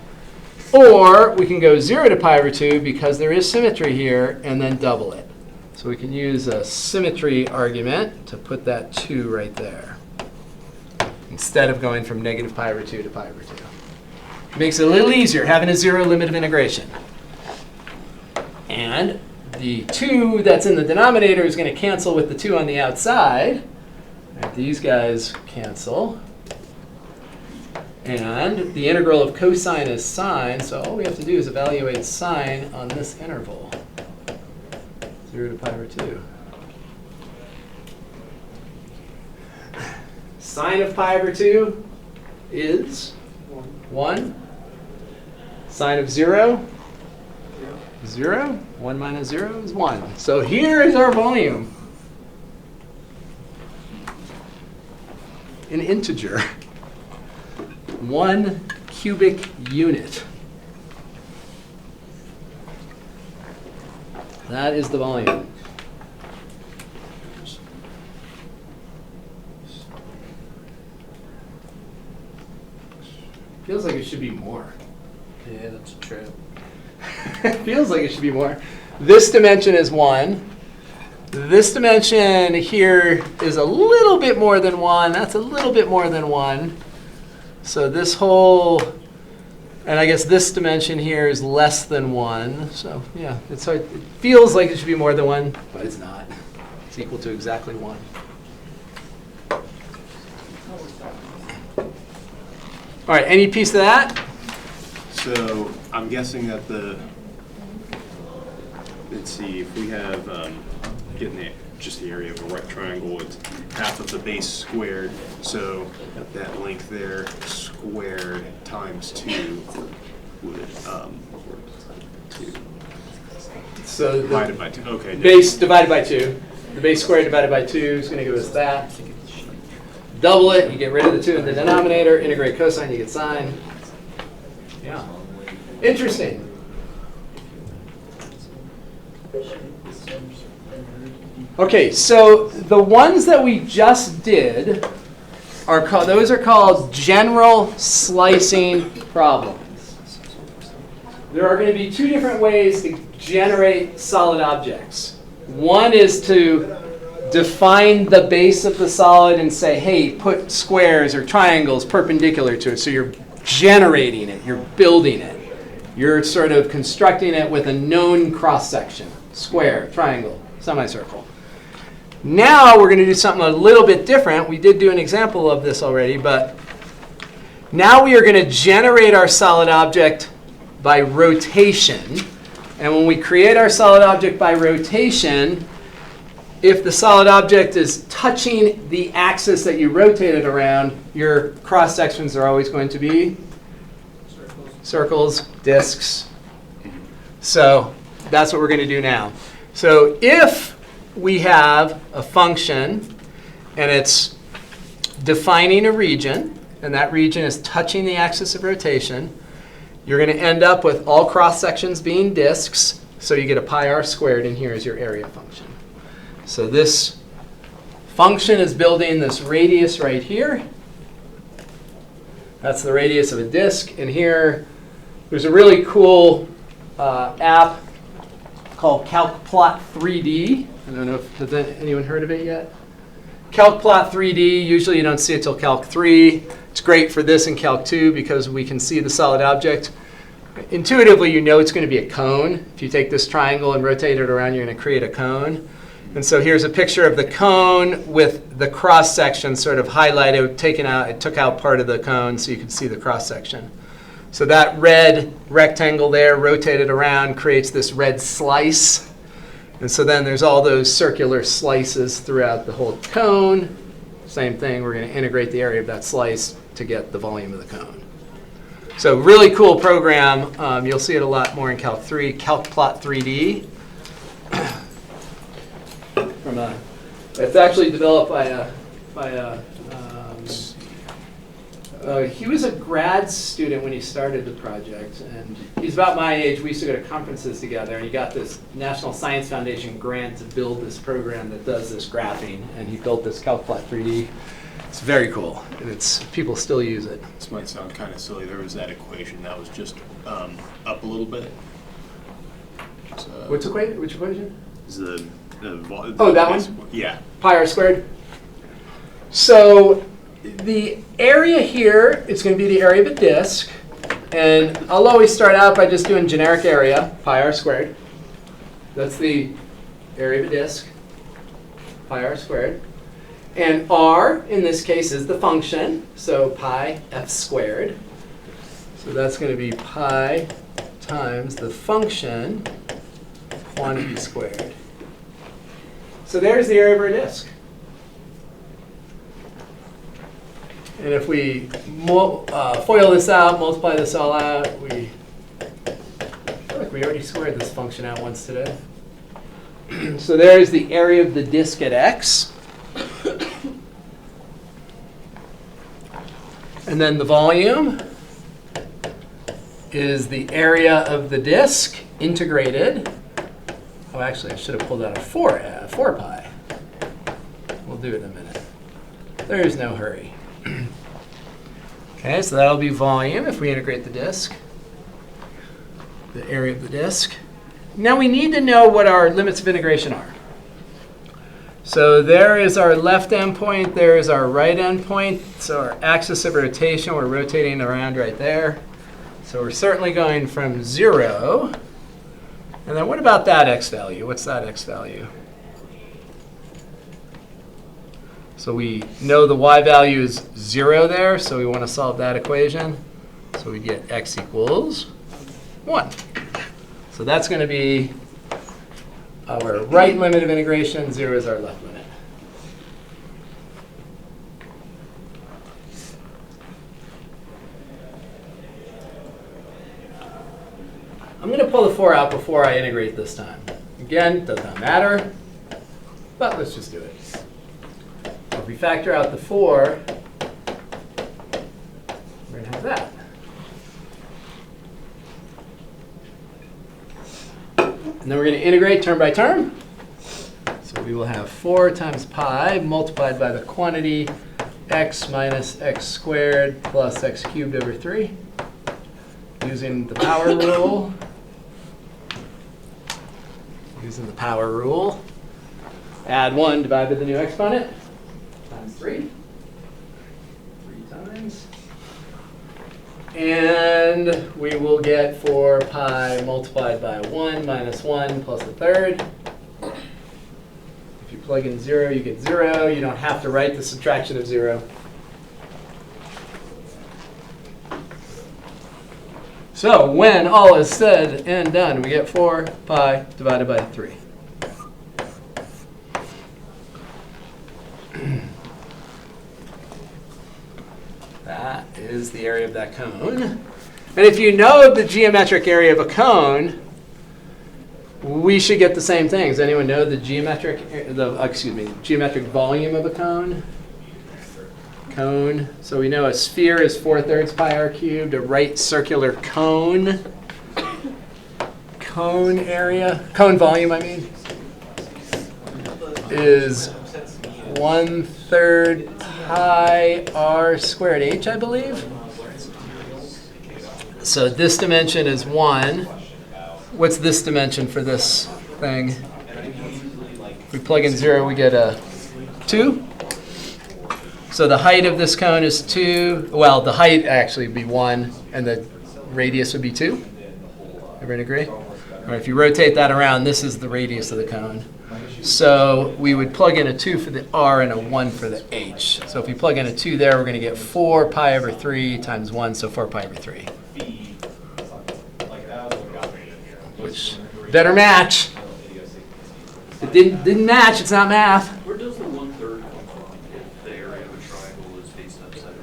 or we can go 0 to pi over 2 because there is symmetry here, and then double it. So we can use a symmetry argument to put that 2 right there, instead of going from negative pi over 2 to pi over 2. Makes it a little easier having a 0 limit of integration. And the 2 that's in the denominator is going to cancel with the 2 on the outside. Right, these guys cancel. And the integral of cosine is sine, so all we have to do is evaluate sine on this interval. 0 to pi over 2. Sine of pi over 2 is 1. Sine of 0, 0. 1 minus 0 is 1. So here is our volume. An integer. 1 cubic unit. That is the volume. Feels like it should be more. Yeah, that's true. Feels like it should be more. This dimension is 1. This dimension here is a little bit more than 1. That's a little bit more than 1. So this whole, and I guess this dimension here is less than 1. So yeah, it feels like it should be more than 1, but it's not. It's equal to exactly 1. All right, any piece of that? So I'm guessing that let's see, if we have, getting just the area of a right triangle, it's half of the base squared. So that length there squared times 2 would, 2 So divided the by 2, okay. base divided by 2. The base squared divided by 2 is going to give us that. Double it, you get rid of the 2 in the denominator, integrate cosine, you get sine. Yeah. Interesting. Okay, so the ones that we just did are called, those are called general slicing problems. There are going to be 2 different ways to generate solid objects. One is to define the base of the solid and say, hey, put squares or triangles perpendicular to it. So you're generating it, you're building it. You're sort of constructing it with a known cross-section, square, triangle, semicircle. Now we're going to do something a little bit different. We did do an example of this already, but now we are going to generate our solid object by rotation. And when we create our solid object by rotation, if the solid object is touching the axis that you rotate it around, your cross sections are always going to be circles, discs. So that's what we're going to do now. So if we have a function and it's defining a region, and that region is touching the axis of rotation, you're going to end up with all cross sections being discs. So you get a pi r squared in here as your area function. So this function is building this radius right here. That's the radius of a disk. And here, there's a really cool app called CalcPlot 3D. I don't know if has anyone heard of it yet? CalcPlot 3D, usually you don't see it till Calc 3. It's great for this in Calc 2 because we can see the solid object. Intuitively, you know it's going to be a cone. If you take this triangle and rotate it around, you're going to create a cone. And so here's a picture of the cone with the cross section sort of highlighted, taken out. It took out part of the cone so you could see the cross section. So that red rectangle there rotated around creates this red slice. And so then there's all those circular slices throughout the whole cone. Same thing, we're going to integrate the area of that slice to get the volume of the cone. So really cool program. You'll see it a lot more in Calc 3, CalcPlot 3D. It's actually developed he was a grad student when he started the project, and he's about my age. We used to go to conferences together, and he got this National Science Foundation grant to build this program that does this graphing, and he built this CalcPlot 3D. It's very cool, and people still use it. This might sound kind of silly. There was that equation that was just up a little bit. Which equation? Is the Oh, that one? Yeah. Pi r squared. So the area here is going to be the area of a disk. And I'll always start out by just doing generic area, pi r squared. That's the area of a disk, pi r squared. And r, in this case, is the function, so pi f squared. So that's going to be pi times the function quantity squared. So there's the area of our disk. And if we FOIL this out, multiply this all out, I feel like we already squared this function out once today. So there's the area of the disk at x. And then the volume is the area of the disk integrated. Oh, actually, I should have pulled out a 4 pi. We'll do it in a minute. There is no hurry. Okay, so that'll be volume if we integrate the disk, the area of the disk. Now we need to know what our limits of integration are. So there is our left endpoint, there is our right endpoint. So our axis of rotation, we're rotating around right there. So we're certainly going from 0. And then what about that x value? What's that x value? So we know the y value is 0 there, so we want to solve that equation. So we get x equals 1. So that's going to be our right limit of integration. 0 is our left limit. I'm going to pull the 4 out before I integrate this time. Again, does not matter, but let's just do it. If we factor out the 4, we're going to have that. And then we're going to integrate term by term. So we will have 4 times pi multiplied by the quantity x minus x squared plus x cubed over 3. Using the power rule. Using the power rule. Add 1 divided by the new exponent. Times 3. 3 times. And we will get 4 pi multiplied by 1 minus 1 plus a third. If you plug in 0, you get 0. You don't have to write the subtraction of 0. So when all is said and done, we get 4 pi divided by 3. That is the area of that cone. And if you know the geometric area of a cone, we should get the same thing. Does anyone know the geometric volume of a cone? Cone. So we know a sphere is 4/3 pi r cubed. A right circular cone. Cone area. Cone volume, I mean, is 1/3 pi r squared h, I believe. So this dimension is 1. What's this dimension for this thing? If we plug in 0, we get a 2. So the height of this cone is 2. Well, the height actually would be 1, and the radius would be 2. Everyone agree? All right, if you rotate that around, this is the radius of the cone. So we would plug in a 2 for the r and a 1 for the h. So if we plug in a 2 there, we're going to get 4 pi over 3 times 1, so 4 pi over 3. Which better match. It didn't match, it's not math. Where does the 1/3 come from if the area of a triangle is based upside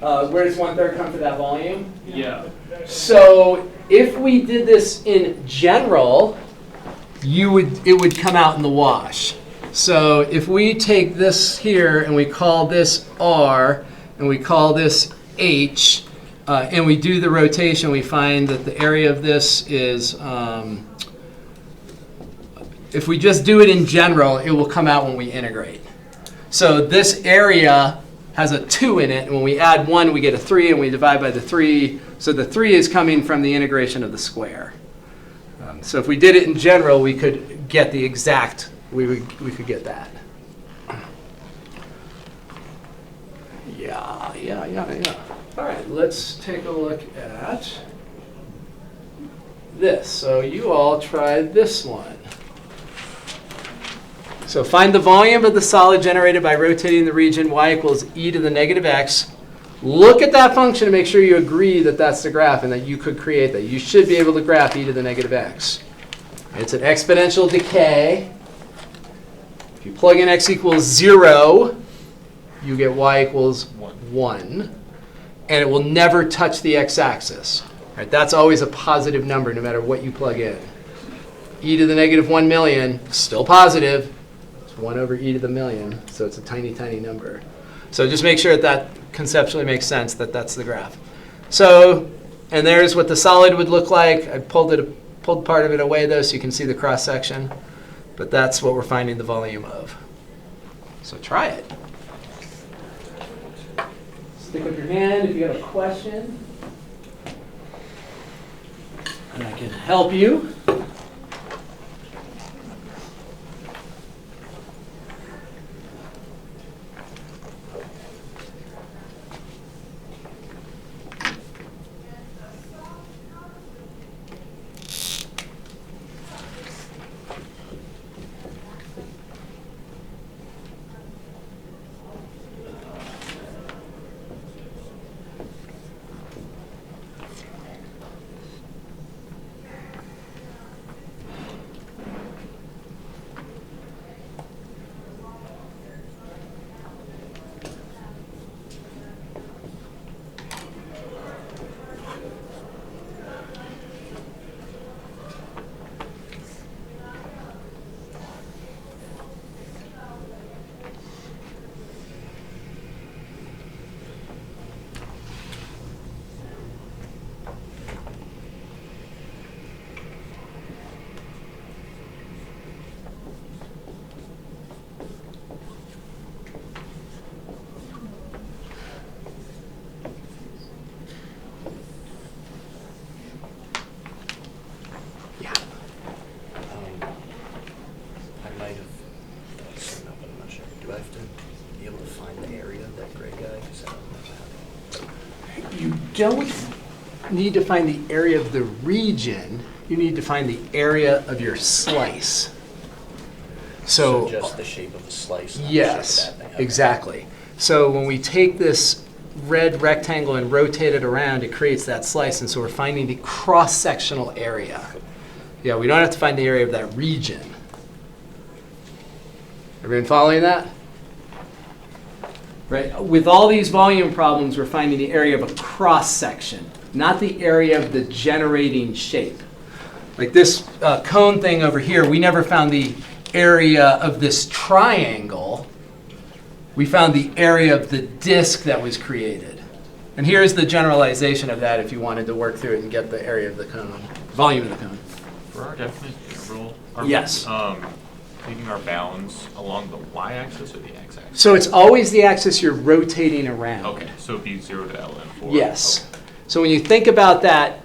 over 2? Where does 1/3 come for that volume? Yeah. So if we did this in general, it would come out in the wash. So if we take this here and we call this R and we call this H, and we do the rotation, we find that the area of this is, if we just do it in general, it will come out when we integrate. So this area has a 2 in it, and when we add 1, we get a 3, and we divide by the 3. So the 3 is coming from the integration of the square. So if we did it in general, we could get the exact, we could get that. Yeah. All right, let's take a look at this. So you all tried this one. So find the volume of the solid generated by rotating the region y equals e to the negative x. Look at that function to make sure you agree that that's the graph and that you could create that. You should be able to graph e to the negative x. It's an exponential decay. If you plug in x equals 0, you get y equals 1. And it will never touch the x-axis. Right? That's always a positive number no matter what you plug in. E to the negative 1 million, still positive. It's 1 over e to the million, so it's a tiny, tiny number. So just make sure that that conceptually makes sense, that that's the graph. So, and there's what the solid would look like. I pulled part of it away, though, so you can see the cross-section. But that's what we're finding the volume of. So try it. Stick up your hand if you have a question. And I can help you. I might have done some, but I'm not sure. Do I have to be able to find the area of that gray guy? 'Cause I don't know how to. You don't need to find the area of the region. You need to find the area of your slice. So just the shape of the slice. Not yes, the shape of that thing. Okay. exactly. So when we take this red rectangle and rotate it around, it creates that slice. And so we're finding the cross-sectional area. Yeah, we don't have to find the area of that region. Everyone following that? Right. With all these volume problems, we're finding the area of a cross-section, not the area of the generating shape. Like this cone thing over here, we never found the area of this triangle. We found the area of the disk that was created. And here's the generalization of that if you wanted to work through it and get the area of the cone, volume of the cone. For our definite interval, are Yes. we taking our bounds along the y-axis or the x-axis? So it's always the axis you're rotating around. Okay, so it'd be 0 to ln 4. Yes. So when you think about that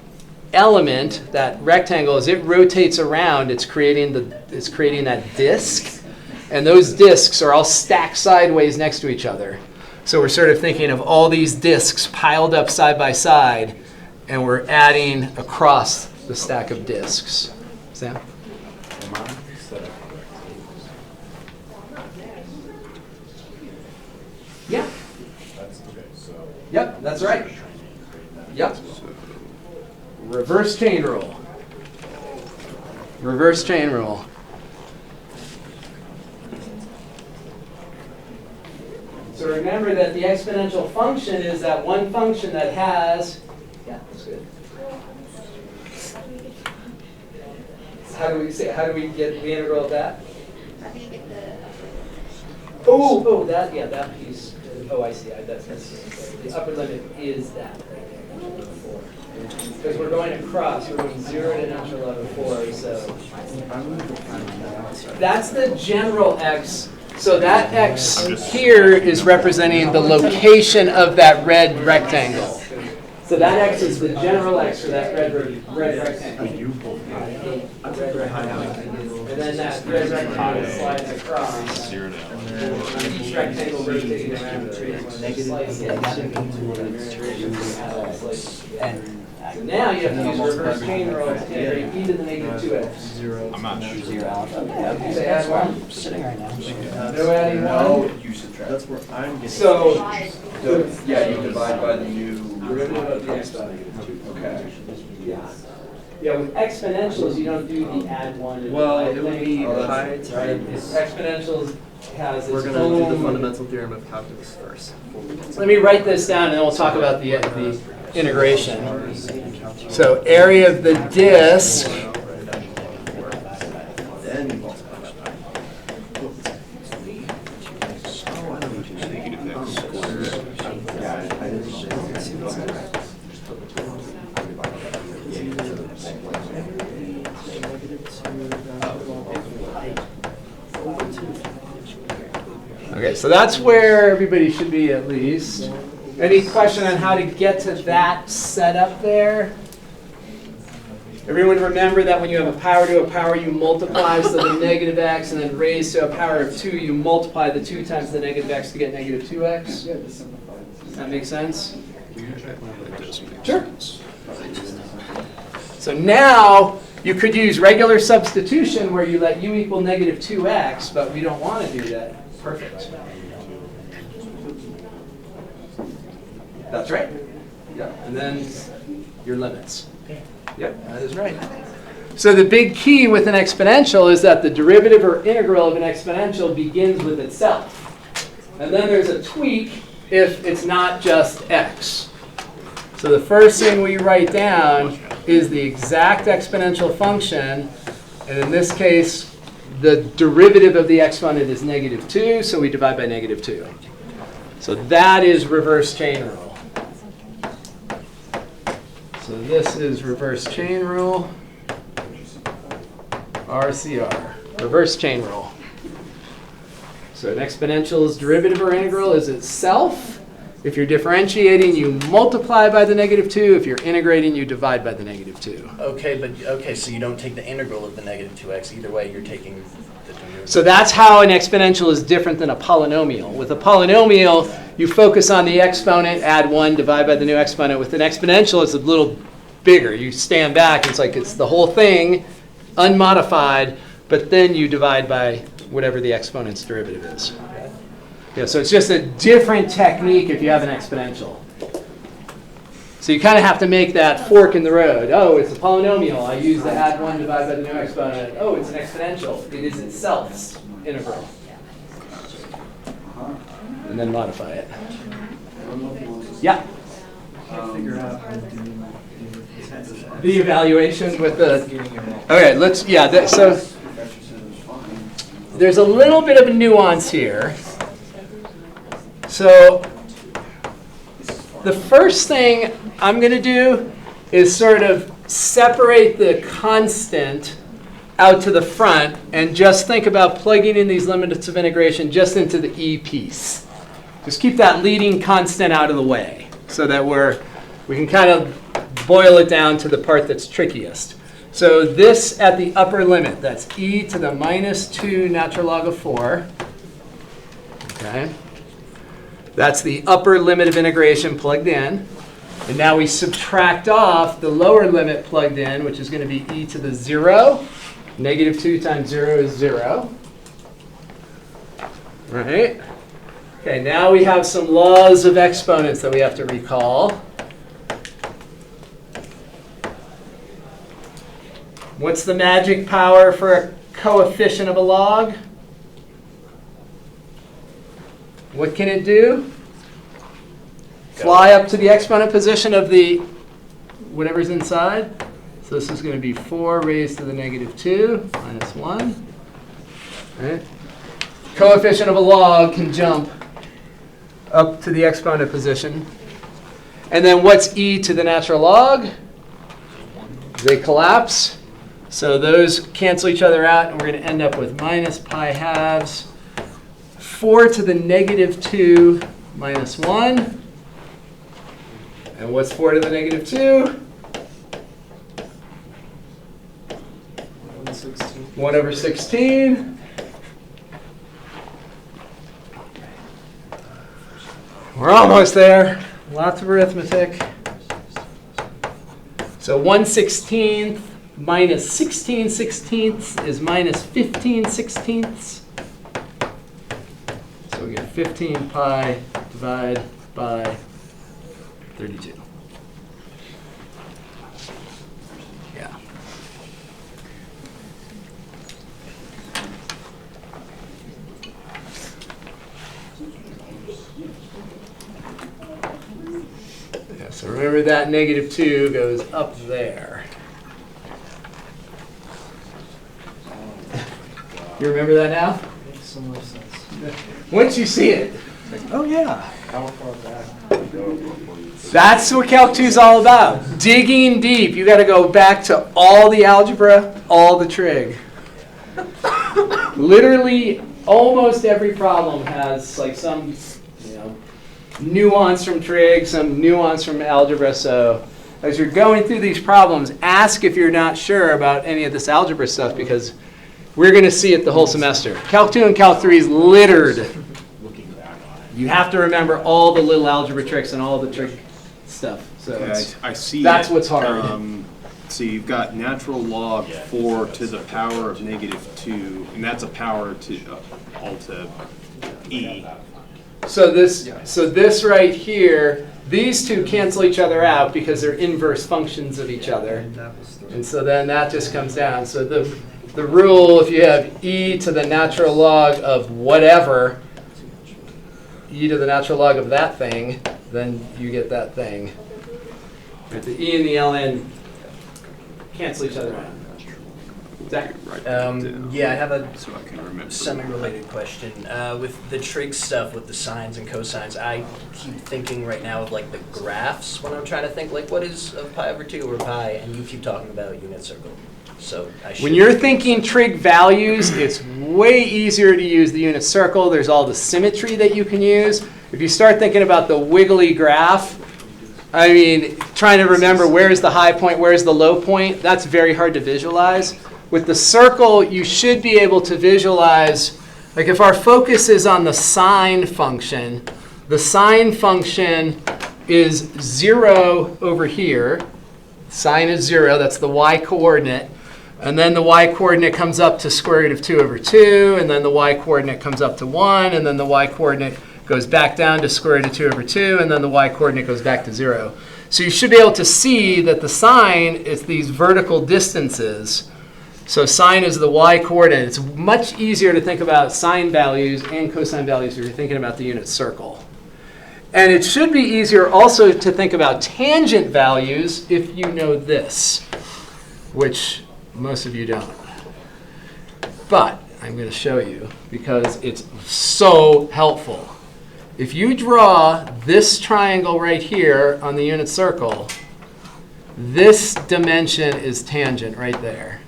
element, that rectangle, as it rotates around, it's creating that disk. And those disks are all stacked sideways next to each other. So we're sort of thinking of all these disks piled up side by side, and we're adding across the stack of disks. Sam? Yeah. Yep, that's right. Yep. Reverse chain rule. Reverse chain rule. So remember that the exponential function is that one function that has, yeah, that's good. How do we get the integral of that? How do you get the? Oh, that, yeah, that piece. Oh, I see. That's the upper limit is that. Because we're going across, we're going 0 to natural log of 4, so. That's the general x. So that x here is representing the location of that red rectangle. So that x is the general x for that red rectangle. And then that red rectangle slides across. 0 to ln. And each rectangle rotating around creates one slice. And So now you have to use reverse chain rule to integrate e to the negative 2x. I'm not sure. Zero alpha. You say add one? Sitting right now. No adding one? You subtract. That's where I'm getting. So, Yeah, you divide by the new. derivative of the exponent. Okay. Yeah. Yeah, with exponentials, you don't do the add one. and Well, divide it would thing. be pi Right? times. Exponentials has its We're gonna do the own- fundamental theorem of calculus first. Let me write this down and then we'll talk about the integration. So area of the disk Then Okay, so that's where everybody should be at least. Any question on how to get to that setup there? Everyone remember that when you have a power to a power, you multiply to the negative x, and then raise to a power of 2, you multiply the 2 times the negative x to get negative 2x? Does that make sense? Sure. So now you could use regular substitution where you let u equal negative 2x, but we don't want to do that. Perfect. That's right. Yeah, and then your limits. Yep, that is right. So the big key with an exponential is that the derivative or integral of an exponential begins with itself. And then there's a tweak if it's not just x. So the first thing we write down is the exact exponential function. And in this case, the derivative of the exponent is negative 2, so we divide by negative 2. So that is reverse chain rule. So this is reverse chain rule, RCR, reverse chain rule. So an exponential's derivative or integral is itself. If you're differentiating, you multiply by the negative 2. If you're integrating, you divide by the negative 2. Okay, so you don't take the integral of the negative 2x. Either way, you're taking the derivative. So that's how an exponential is different than a polynomial. With a polynomial, you focus on the exponent, add 1, divide by the new exponent. With an exponential, it's a little bigger. You stand back, it's like it's the whole thing, unmodified, but then you divide by whatever the exponent's derivative is. Yeah, so it's just a different technique if you have an exponential. So you kind of have to make that fork in the road. Oh, it's a polynomial. I use the add 1, divide by the new exponent. Oh, it's an exponential. It is itself integral. And then modify it. Yeah? The evaluation with the... Okay, let's... Yeah, so there's a little bit of a nuance here. So the first thing I'm going to do is sort of separate the constant out to the front and just think about plugging in these limits of integration just into the e piece. Just keep that leading constant out of the way so that we can kind of boil it down to the part that's trickiest. So this at the upper limit, that's e to the minus 2 natural log of 4. Okay. That's the upper limit of integration plugged in. And now we subtract off the lower limit plugged in, which is going to be e to the 0. Negative 2 times 0 is 0. Right? Okay, now we have some laws of exponents that we have to recall. What's the magic power for a coefficient of a log? What can it do? Fly up to the exponent position of the whatever's inside. So this is going to be 4 raised to the negative 2 minus 1. Right? Coefficient of a log can jump up to the exponent position. And then what's e to the natural log? They collapse. So those cancel each other out, and we're going to end up with minus pi halves 4 to the negative 2 minus 1. And what's 4 to the negative 2? 1 over 16. We're almost there. Lots of arithmetic. So 1/16 minus 16/16 is minus 15/16. So we get 15 pi divided by 32. Yeah. Yeah, so remember that -2 goes up there. You remember that now? Makes so much sense. Once you see it. Oh, yeah. How far back? That's what Calc 2 is all about. Digging deep. You got to go back to all the algebra, all the trig. Literally, almost every problem has like some, nuance from trig, some nuance from algebra. So as you're going through these problems, ask if you're not sure about any of this algebra stuff, because we're going to see it the whole semester. Calc 2 and Calc 3 is littered. You have to remember all the little algebra tricks and all the trig stuff. So it's- I see. that's it. what's hard. So you've got natural log 4 to the power of -2, and that's a power to all to e. So this right here, these two cancel each other out because they're inverse functions of each other. And so then that just comes down. So the rule, if you have e to the natural log of whatever, e to the natural log of that thing, then you get that thing. Right, the e and the ln cancel each other out. Zach? Yeah, I have a So I can remember. semi-related question. With the trig stuff, with the sines and cosines, I keep thinking right now of like the graphs when I'm trying to think like what is pi over 2 or pi, and you keep talking about unit circle. So I should. When you're thinking trig values, it's way easier to use the unit circle. There's all the symmetry that you can use. If you start thinking about the wiggly graph, I mean, trying to remember where's the high point, where's the low point, that's very hard to visualize. With the circle, you should be able to visualize, like if our focus is on the sine function, the sine function is 0 over here. Sine is 0, that's the y-coordinate. And then the y-coordinate comes up to square root of 2 over 2, and then the y-coordinate comes up to 1, and then the y-coordinate goes back down to square root of 2 over 2, and then the y-coordinate goes back to 0. So you should be able to see that the sine is these vertical distances. So sine is the y-coordinate. It's much easier to think about sine values and cosine values if you're thinking about the unit circle. And it should be easier also to think about tangent values if you know this, which most of you don't. But I'm going to show you because it's so helpful. If you draw this triangle right here on the unit circle, this dimension is tangent right there.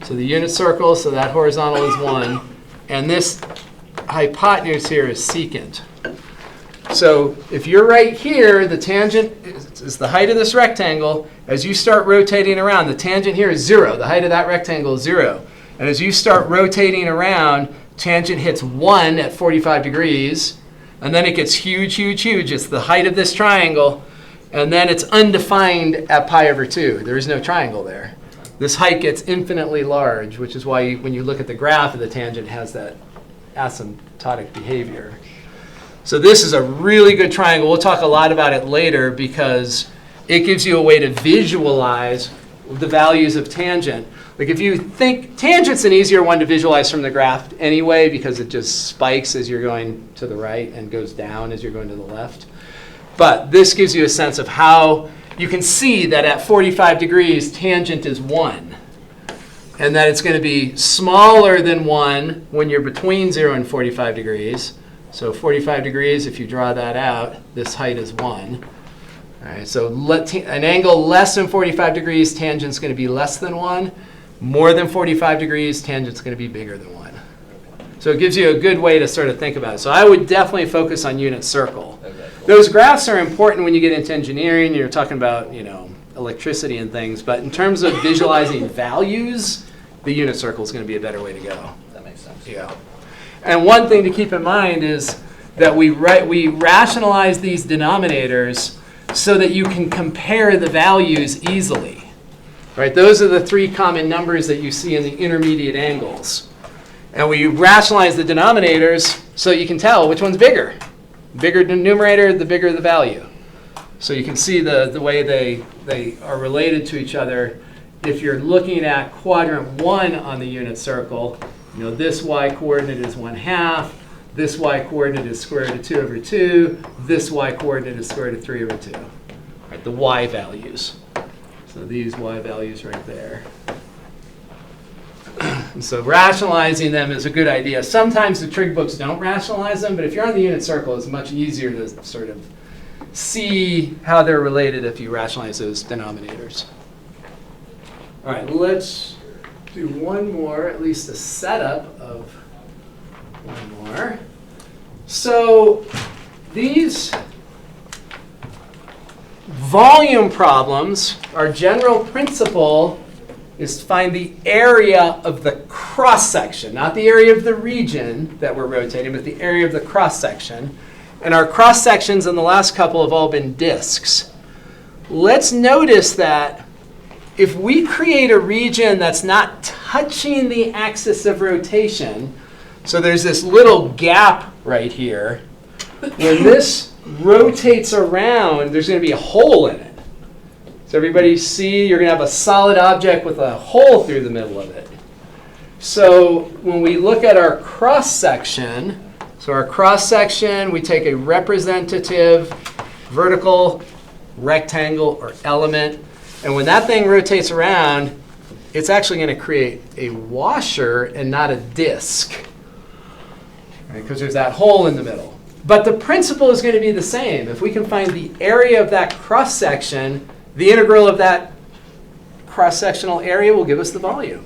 So the unit circle, so that horizontal is 1, and this hypotenuse here is secant. So if you're right here, the tangent is the height of this rectangle. As you start rotating around, the tangent here is 0. The height of that rectangle is 0. And as you start rotating around, tangent hits 1 at 45 degrees. And then it gets huge, huge, huge. It's the height of this triangle. And then it's undefined at pi over 2. There is no triangle there. This height gets infinitely large, which is why when you look at the graph of the tangent, it has that asymptotic behavior. So this is a really good triangle. We'll talk a lot about it later because it gives you a way to visualize the values of tangent. Like if you think tangent's an easier one to visualize from the graph anyway because it just spikes as you're going to the right and goes down as you're going to the left. But this gives you a sense of how you can see that at 45 degrees, tangent is 1. And that it's going to be smaller than 1 when you're between 0 and 45 degrees. So 45 degrees, if you draw that out, this height is 1. All right, so an angle less than 45 degrees, tangent's going to be less than 1. More than 45 degrees, tangent's going to be bigger than 1. So it gives you a good way to sort of think about it. So I would definitely focus on unit circle. Okay, cool. Those graphs are important when you get into engineering. You're talking about, electricity and things. But in terms of visualizing values, the unit circle is going to be a better way to go. That makes sense. Yeah. And one thing to keep in mind is that we rationalize these denominators so that you can compare the values easily. Right? Those are the three common numbers that you see in the intermediate angles. And we rationalize the denominators so you can tell which one's bigger. Bigger the numerator, the bigger the value. So you can see the way they are related to each other. If you're looking at quadrant 1 on the unit circle, you know, this y coordinate is 1/2. This y coordinate is square root of 2 over 2. This y coordinate is square root of 3 over 2. Right, the y values. So these y values right there. And so rationalizing them is a good idea. Sometimes the trig books don't rationalize them, but if you're on the unit circle, it's much easier to sort of see how they're related if you rationalize those denominators. All right, let's do one more, at least a setup of one more. So these volume problems, our general principle is to find the area of the cross-section, not the area of the region that we're rotating, but the area of the cross-section. And our cross-sections in the last couple have all been disks. Let's notice that if we create a region that's not touching the axis of rotation, so there's this little gap right here, when this rotates around, there's going to be a hole in it. So everybody see, you're going to have a solid object with a hole through the middle of it. So when we look at our cross-section, so our cross-section, we take a representative vertical rectangle or element, and when that thing rotates around, it's actually going to create a washer and not a disk, right? Because there's that hole in the middle. But the principle is going to be the same. If we can find the area of that cross-section, the integral of that cross-sectional area will give us the volume.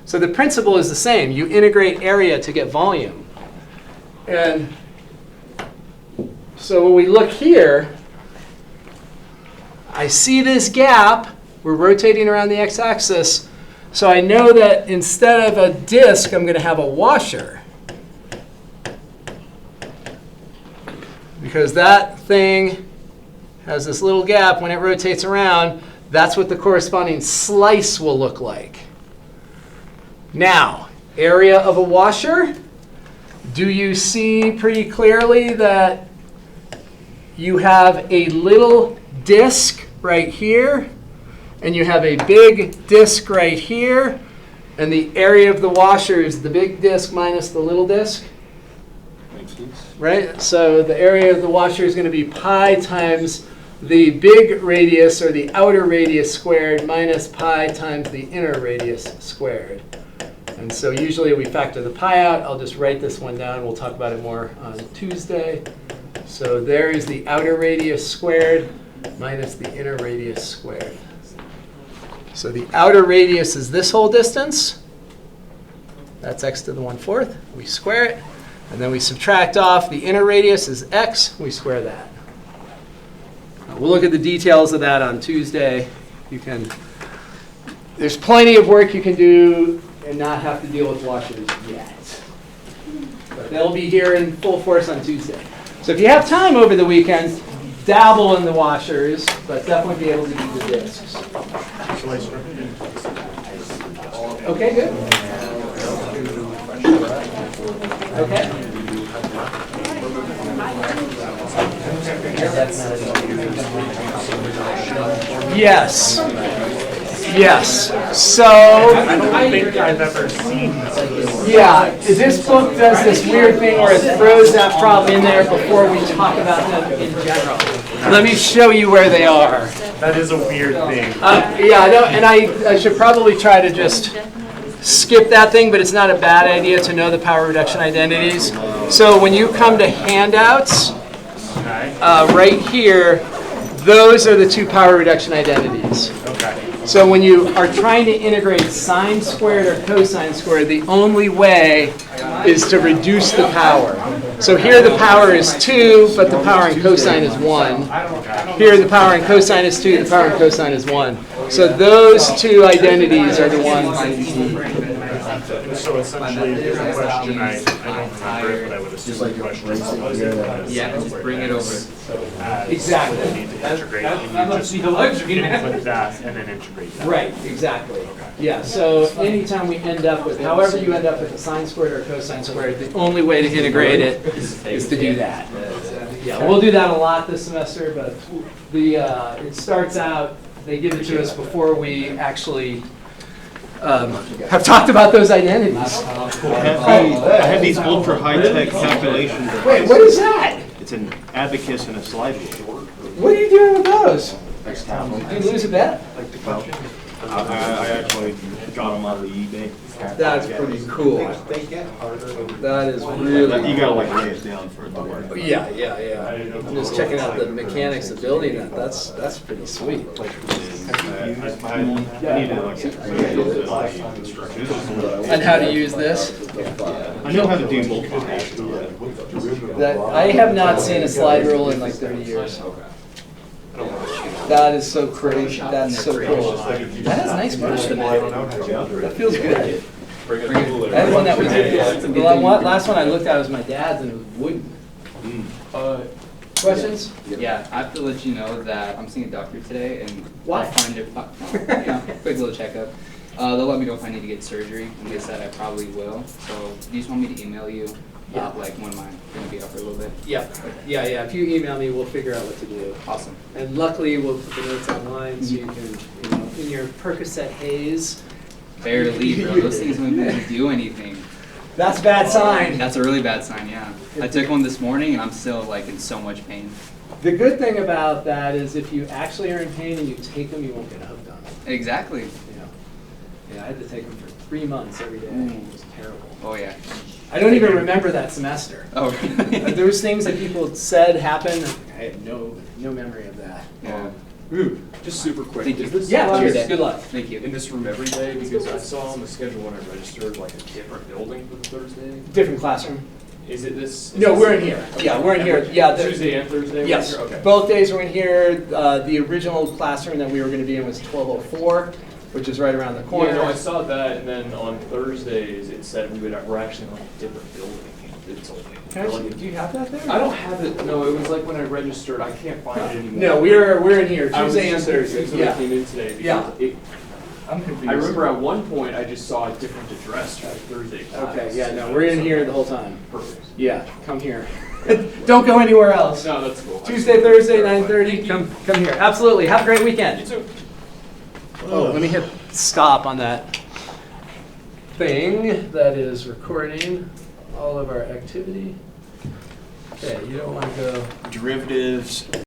So the principle is the same. You integrate area to get volume. And so when we look here, I see this gap. We're rotating around the x-axis. So I know that instead of a disk, I'm going to have a washer. Because that thing has this little gap. When it rotates around, that's what the corresponding slice will look like. Now, area of a washer. Do you see pretty clearly that you have a little disk right here, and you have a big disk right here, and the area of the washer is the big disk minus the little disk? Makes sense. Right? So the area of the washer is going to be pi times the big radius, or the outer radius squared, minus pi times the inner radius squared. And so usually we factor the pi out. I'll just write this one down. We'll talk about it more on Tuesday. So there is the outer radius squared minus the inner radius squared. So the outer radius is this whole distance. That's x to the 1/4. We square it. And then we subtract off. The inner radius is x. We square that. We'll look at the details of that on Tuesday. There's plenty of work you can do and not have to deal with washers yet. But they'll be here in full force on Tuesday. So if you have time over the weekend, dabble in the washers, but definitely be able to do the discs. Okay, good. Okay. Yes. Yes. So, I don't think I've ever seen this. yeah, this book does this weird thing where it throws that problem in there before we talk about them in general. Let me show you where they are. That is a weird thing. Yeah, I know, and I should probably try to just skip that thing, but it's not a bad idea to know the power reduction identities. So when you come to handouts, right here, those are the two power reduction identities. Okay. So when you are trying to integrate sine squared or cosine squared, the only way is to reduce the power. So here the power is 2, but the power in cosine is 1. Here the power in cosine is 2, the power in cosine is 1. So those two identities are the ones. So essentially, if there's a question, I don't remember it, but I would just like questions. Yeah, just bring it over. So as Exactly. you need to integrate, That must be the you luxury, just man. put that and then integrate that. Right, exactly. Yeah, so anytime we end up with, however you end up with a sine squared or a cosine squared, the only way to integrate it is to do that. Yeah, we'll do that a lot this semester, but it starts out, they give it to us before we actually have talked about those identities. I have these ultra high-tech calculation devices. Wait, what is that? It's an abacus and a slide rule. What are you doing with those? Did you lose a bet? Well, I actually got them on the eBay. That's pretty cool. That is really. You gotta like lay it down for it to work. Yeah. I'm just checking out the mechanics of building that. That's pretty sweet. I need to like. And how to use this? I know how to do multiplication. That I have not seen a slide rule in like 30 years. That is so crazy. That's so cool. That has nice motion. That feels good. I had one that was, the last one I looked at was my dad's and it was wooden. Questions? Yeah, I have to let you know that I'm seeing a doctor today and Why? I'll find quick little checkup. They'll let me know if I need to get surgery, and they said I probably will. So, do you just want me to email you, like when am I going to be up for a little bit? Yeah. If you email me, we'll figure out what to do. Awesome. And luckily, we'll put the notes online so you can, in your Percocet haze. Barely, bro. Those things don't even do anything. That's a bad sign. That's a really bad sign, yeah. I took one this morning and I'm still like in so much pain. The good thing about that is if you actually are in pain and you take them, you won't get hooked on them. Exactly. Yeah, I had to take them for 3 months every day. It was terrible. Oh yeah. I don't even remember that semester. Oh, really? Those things that people said happened, I had no memory of that. Yeah. Just super quick. Thank you. Is this Yeah, allowed cheers. Good luck. Thank you. in this room every day? Because I saw on the schedule when I registered like a different building for the Thursday. Different classroom. Is it this? No, we're in here. Yeah, we're in here. Yeah. Tuesday and Thursday? Yes, we're here? Okay. both days we're in here. The original classroom that we were going to be in was 1204, which is right around the corner. Yeah, no, I saw that, and then on Thursdays it said we're actually in like a different building. It's only. Do you have that there? I don't have it. No, it was like when I registered. I can't find it anymore. No, we're in here I was Tuesday and just Thursday. confused when I Yeah. came in today. Because Yeah. it, I'm confused. I remember at one point I just saw a different address for the Thursday class. Okay, yeah, no, we're in here the whole time. Perfect. Yeah, come here. Don't go anywhere else. No, that's cool. Tuesday, Thursday, 9:30. Come here. Absolutely. Have a great weekend. You too. Oh, let me hit stop on that thing that is recording all of our activity. Okay, you don't want to go. Derivatives